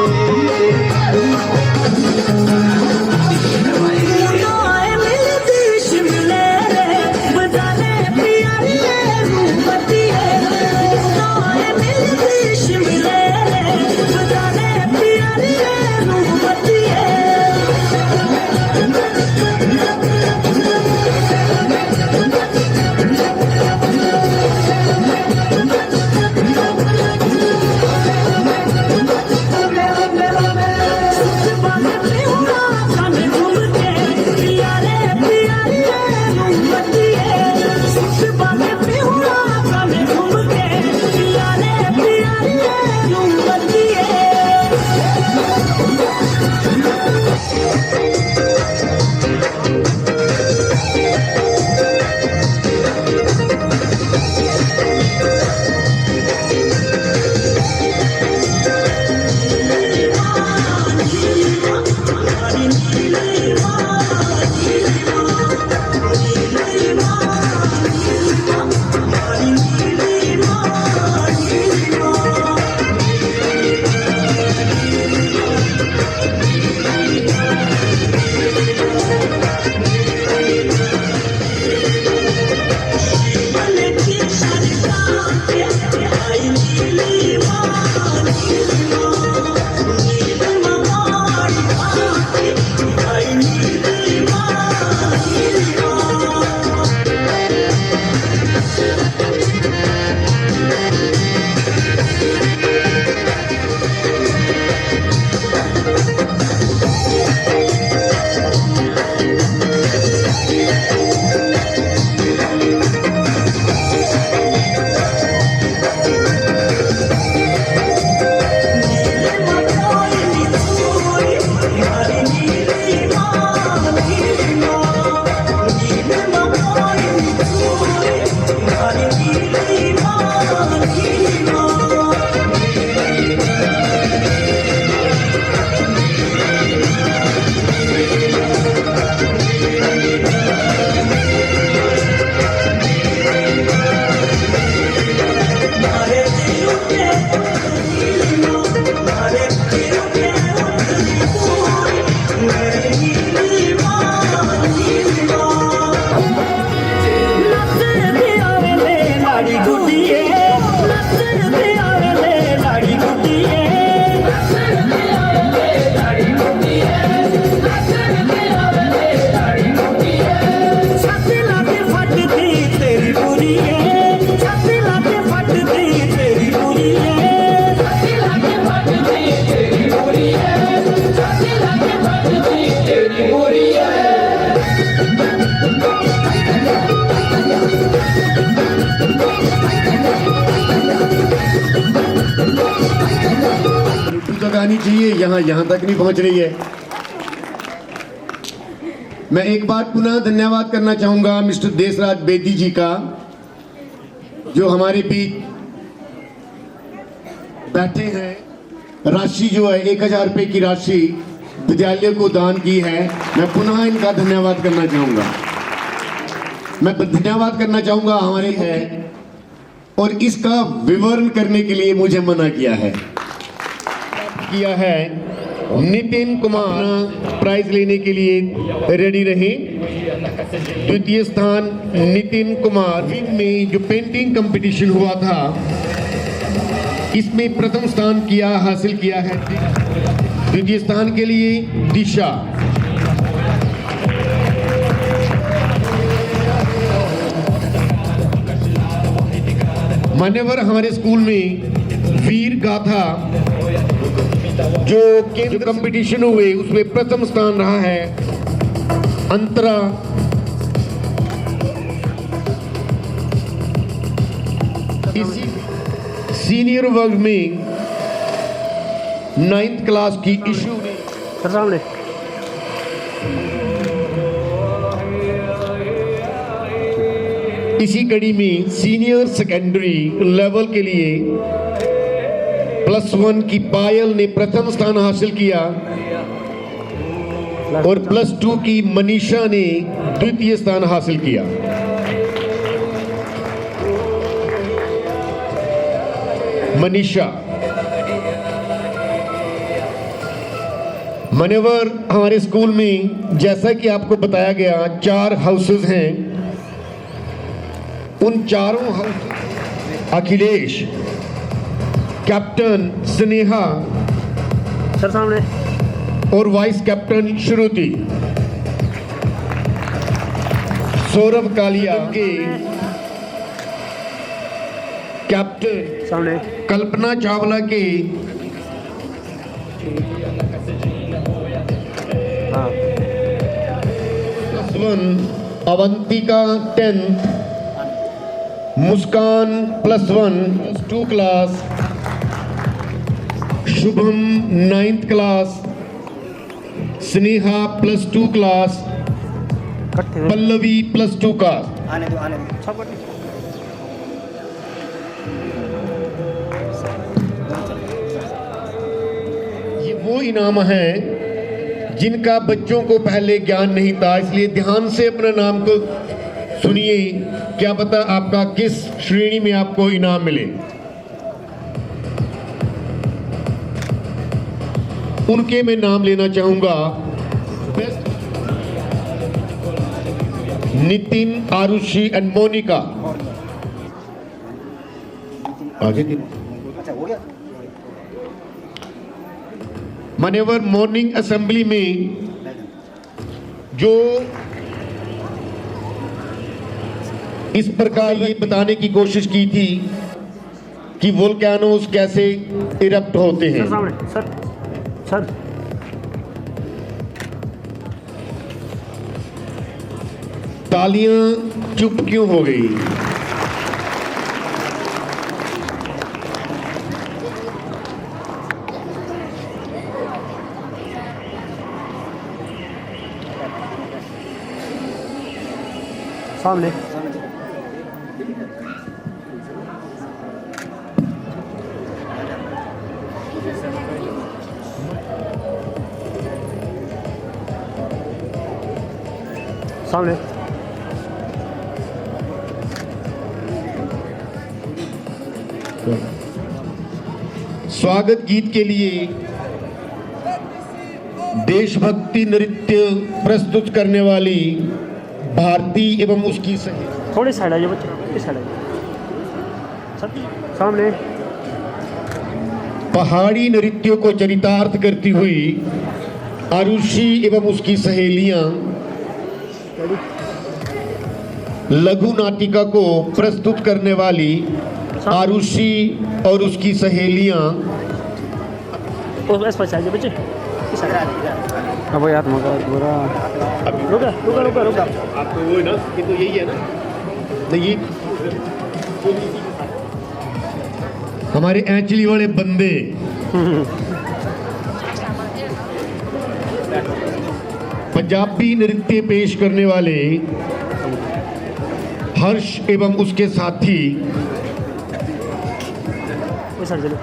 चाहिए, यहाँ तक नहीं पहुंच रही है। मैं एक बार पुनः धन्यवाद करना चाहूंगा मिस्टर देशराज बेदी जी का, जो हमारे बीच बैठे हैं। राशि जो है 1000 रुपये की राशि विद्यालय को दान की है। मैं पुनः इनका धन्यवाद करना चाहूंगा। मैं धन्यवाद करना चाहूंगा हमारे है, और इसका विवरण करने के लिए मुझे मना किया है नितिन कुमार। प्राइज लेने के लिए रेडी रहे। द्वितीय स्थान नितिन कुमार में जो पेंटिंग कंपटीशन हुआ था, इसमें प्रथम स्थान हासिल किया है। द्वितीय स्थान के लिए दिशा। मान्यवर हमारे स्कूल में वीर गाथा जो केंद्र कंपटीशन हुए उसमें प्रथम स्थान रहा है अंतरा। इसी सीनियर वर्ग में 9th क्लास की इशू ने सामने इसी कड़ी में सीनियर सेकेंडरी लेवल के लिए +1 की पायल ने प्रथम स्थान हासिल किया और +2 की मनीषा ने द्वितीय स्थान हासिल किया। मनीषा मान्यवर हमारे स्कूल में जैसा कि आपको बताया गया 4 हाउसेस हैं। उन चारों house Akhilesh, captain Sneha sir सामने और वाइस कैप्टन श्रुति, सौरभ कालिया के कैप्टन सामने कल्पना चावला के हाँ 1 अवंतिका 10th, मुस्कान +1 +2 class, Shubham 9th class, Sneha +2 class, कट्ठे पल्लवी +2 क्लास। सब कट्ठे ये वो इनाम है जिनका बच्चों को पहले ज्ञान नहीं था, इसलिए ध्यान से अपना नाम को सुनिए। क्या पता आपका किस श्रेणी में आपको इनाम मिले। उनके मैं नाम लेना चाहूंगा। नितिन, आरुषि एंड मोनिका। आगे मान्यवर मॉर्निंग असेंबली में जो इस प्रकार ये बताने की कोशिश की थी कि वोल्केनोस कैसे इरप्ट होते हैं। सर सामने सर तालियां चुप क्यों हो गई? सामने सामने स्वागत गीत के लिए देशभक्ति नृत्य प्रस्तुत करने वाली भारती एवं उसकी सही थोड़ी साइड आइए बच्चे, इस साइड आइए सर सामने पहाड़ी नृत्यों को चरितार्थ करती हुई आरुषि एवं उसकी सहेलियां लघु नाटिका को प्रस्तुत करने वाली आरुषि और उसकी सहेलियां। इस पास आइए बच्चे, इस साइड अब यार मगर पूरा रुका आपको वो ना ये तो यही है ना, नहीं हमारे एंचली वाले बंदे पंजाबी नृत्य पेश करने वाले हर्ष एवं उसके साथी वो सर चलो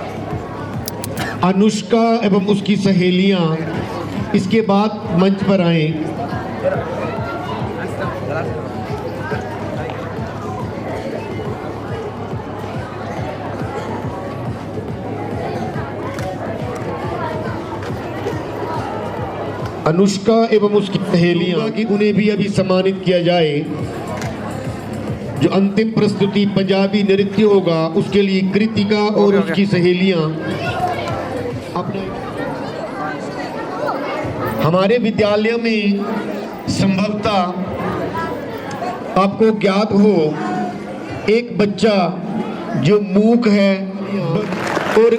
अनुष्का एवं उसकी सहेलियां इसके बाद मंच पर आए। अनुष्का एवं उसकी सहेलियां कि उन्हें भी अभी सम्मानित किया जाए। जो अंतिम प्रस्तुति पंजाबी नृत्य होगा उसके लिए कृतिका और उसकी सहेलियां अपने हमारे विद्यालय में संभवतः आपको ज्ञात हो एक बच्चा जो मूक है और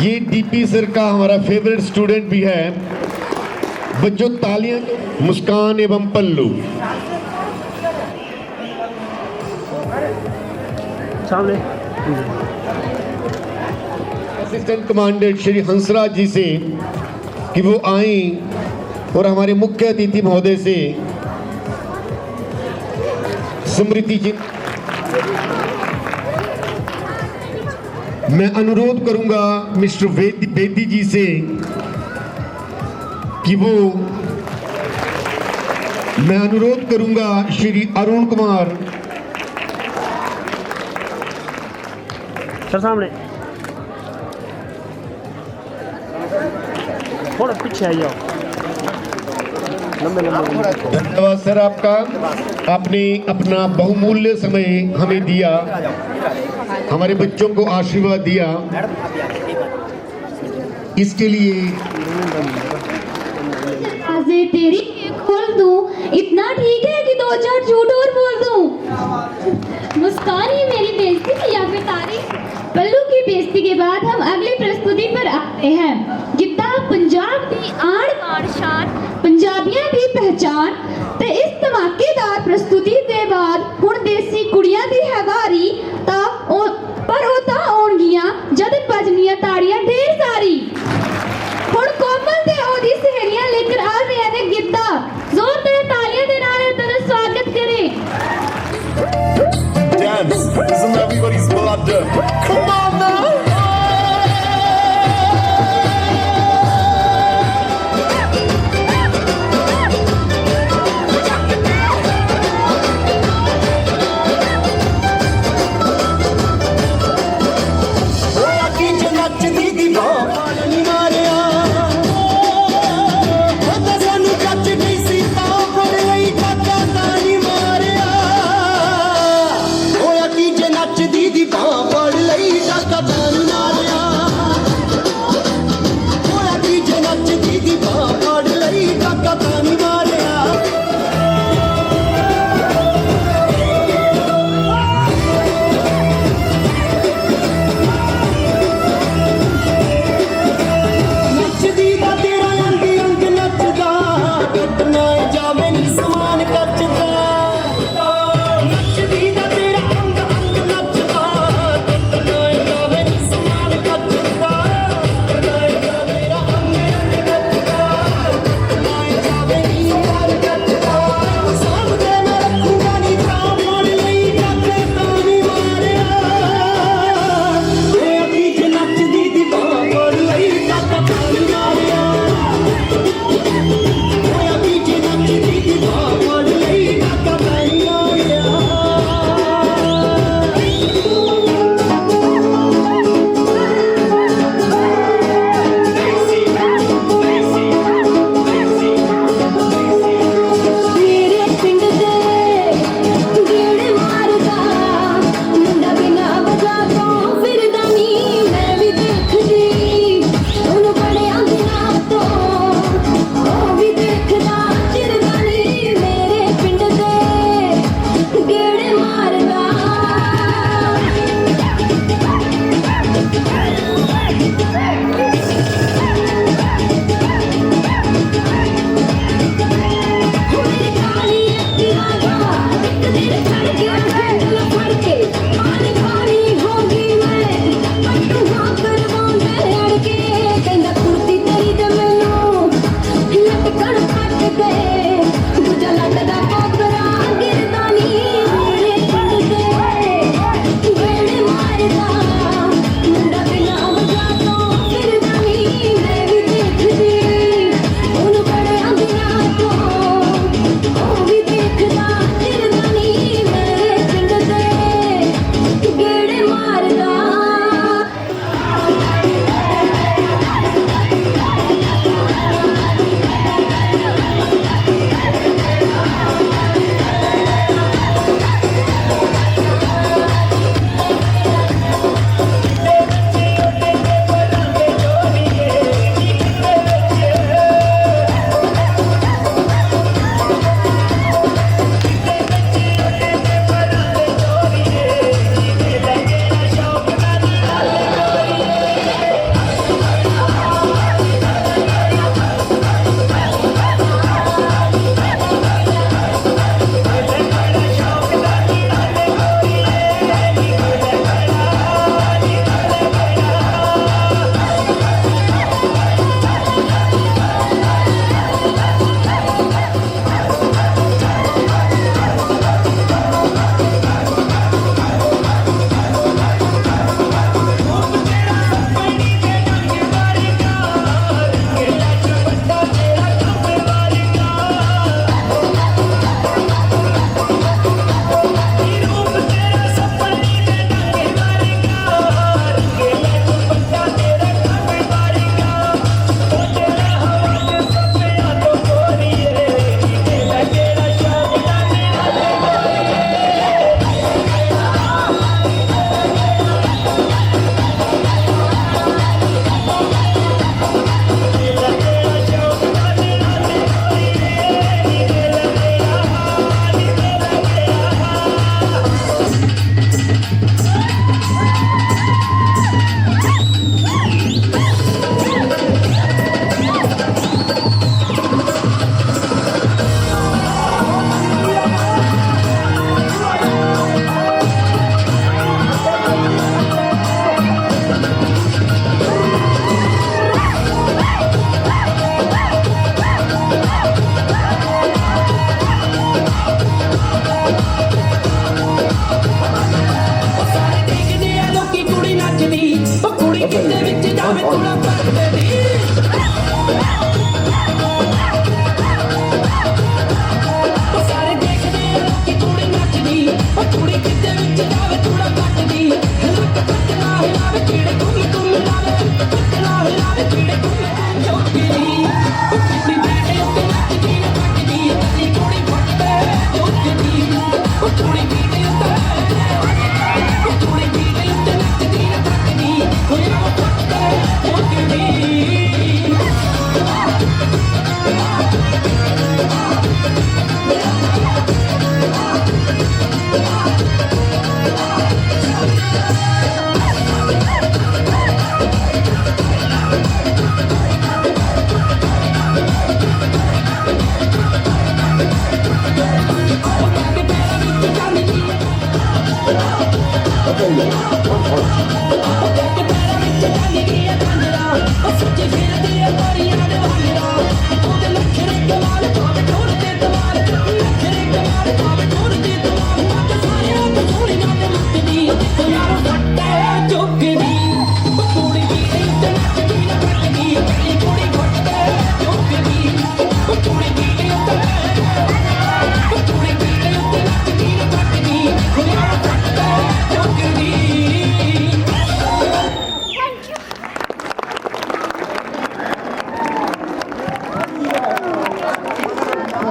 ये डीपी सर का हमारा फेवरेट स्टूडेंट भी है। बच्चों तालियां। मुस्कान एवं पल्लू सामने असिस्टेंट कमांडेंट श्री हंसराज जी से कि वो आए और हमारे मुख्य अतिथि महोदय से स्मृति जी मैं अनुरोध करूंगा मिस्टर बेदी जी से कि वो मैं अनुरोध करूंगा श्री अरुण कुमार सर सामने थोड़ा पीछे आ जाओ लंबे लंबे। धन्यवाद सर आपका, आपने अपना बहुमूल्य समय हमें दिया, हमारे बच्चों को आशीर्वाद दिया, इसके लिए आजे तेरी खोल दूं, इतना ठीक है कि 2-4 झूठ और बोल दूं। मुस्कान ही मेरी बेइज्जती की या फिर तारीफ? पल्लू की बेइज्जती के बाद हम अगली प्रस्तुति पर आते हैं। गिद्दा पंजाब की आड़ बाड़ शान, पंजाबियां की पहचान। ते इस धमाकेदार प्रस्तुति के बाद हुण देसी कुड़ियां दी है वारी पर ਉਹ ਤਾਂ ਆਉਣਗੀਆਂ ਜਦ ਵੱਜਣੀਆਂ ਤਾੜੀਆਂ ਢੇਰ ਸਾਰੀ। ਹੁਣ ਕੋਮਲ ਤੇ ਉਹਦੀ ਸਹੇਲੀਆਂ ਲੈ ਕੇ ਆ ਰਹੀਆਂ ਨੇ ਗਿੱਧਾ। ਜ਼ੋਰ ਤੇ ਤਾਲੀਆਂ ਦੇ ਨਾਲ ਇਹਨਾਂ ਦਾ ਸਵਾਗਤ ਕਰੇ। Dance is in everybody's blood. Come on now.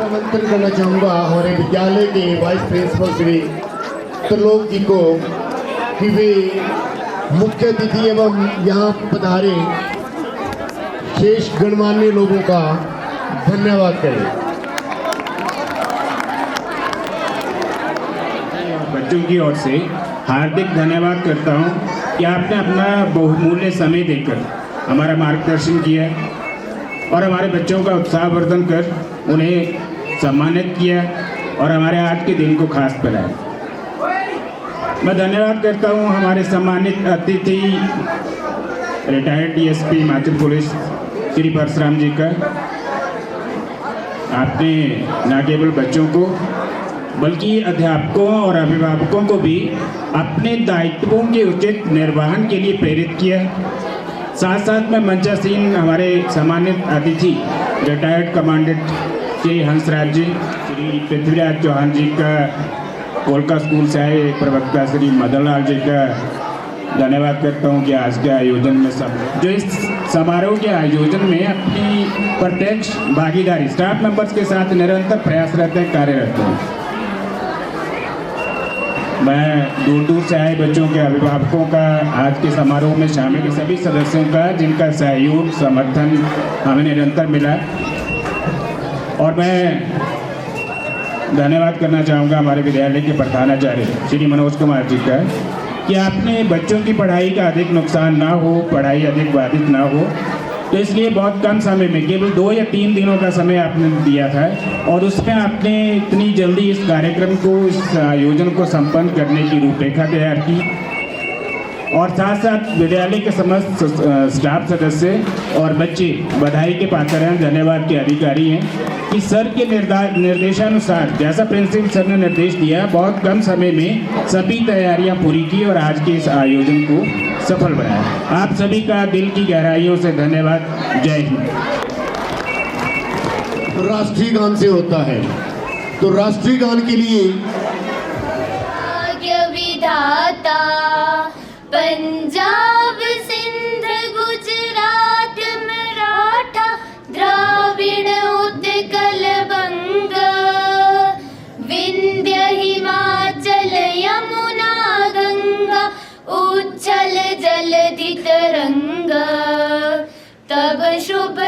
आमंत्रित करना चाहूँगा हमारे विद्यालय के वाइस प्रिंसिपल श्री त्रिलोक जी को कि वे मुख्य अतिथि एवं यहाँ पधारे शेष गणमान्य लोगों का धन्यवाद करें। बच्चों की ओर से हार्दिक धन्यवाद करता हूँ कि आपने अपना बहुमूल्य समय देकर हमारा मार्गदर्शन किया और हमारे बच्चों का उत्साहवर्धन कर उन्हें सम्मानित किया और हमारे आज के दिन को खास बनाया। मैं धन्यवाद करता हूँ हमारे सम्मानित अतिथि retired DSP Himachal police Shri Parshuram ji का। आपने न केवल बच्चों को बल्कि अध्यापकों और अभिभावकों को भी अपने दायित्वों के उचित निर्वहन के लिए प्रेरित किया। साथ साथ में मंचासीन हमारे सम्मानित अतिथि रिटायर्ड कमांडेंट श्री हंसराज जी, श्री पृथ्वीराज चौहान जी का, कोलका स्कूल से आए प्रवक्ता श्री मदन लाल जी का धन्यवाद करता हूं कि आज के आयोजन में सब जो इस समारोह के आयोजन में अपनी प्रत्यक्ष भागीदारी स्टाफ मेंबर्स के साथ निरंतर प्रयासरत हैं, कार्यरत हैं। मैं दूर दूर से आए बच्चों के अभिभावकों का, आज के समारोह में शामिल सभी सदस्यों का जिनका सहयोग समर्थन हमें निरंतर मिला, और मैं धन्यवाद करना चाहूँगा हमारे विद्यालय के प्रधानाचार्य श्री मनोज कुमार जी का कि आपने बच्चों की पढ़ाई का अधिक नुकसान ना हो, पढ़ाई अधिक बाधित ना हो, तो इसलिए बहुत कम समय में केवल 2 या 3 दिनों का समय आपने दिया था और उसमें आपने इतनी जल्दी इस कार्यक्रम को, इस आयोजन को संपन्न करने की रूपरेखा तैयार की। और साथ साथ विद्यालय के समस्त स्टाफ सदस्य और बच्चे बधाई के पात्र हैं, धन्यवाद के अधिकारी हैं कि सर के निर्देशानुसार जैसा प्रिंसिपल सर ने निर्देश दिया, बहुत कम समय में सभी तैयारियां पूरी की और आज के इस आयोजन को सफल बनाया। आप सभी का दिल की गहराइयों से धन्यवाद। जय हिंद। राष्ट्रीय गान से होता है, तो राष्ट्रीय गान के लिए भाग्य विधाता पंजाब सिंध गुजरात मराठा द्राविड़ उत्कल बंग विंध्य हिमाचल यमुना गंगा उच्छल जलधि तरंग तब शुभ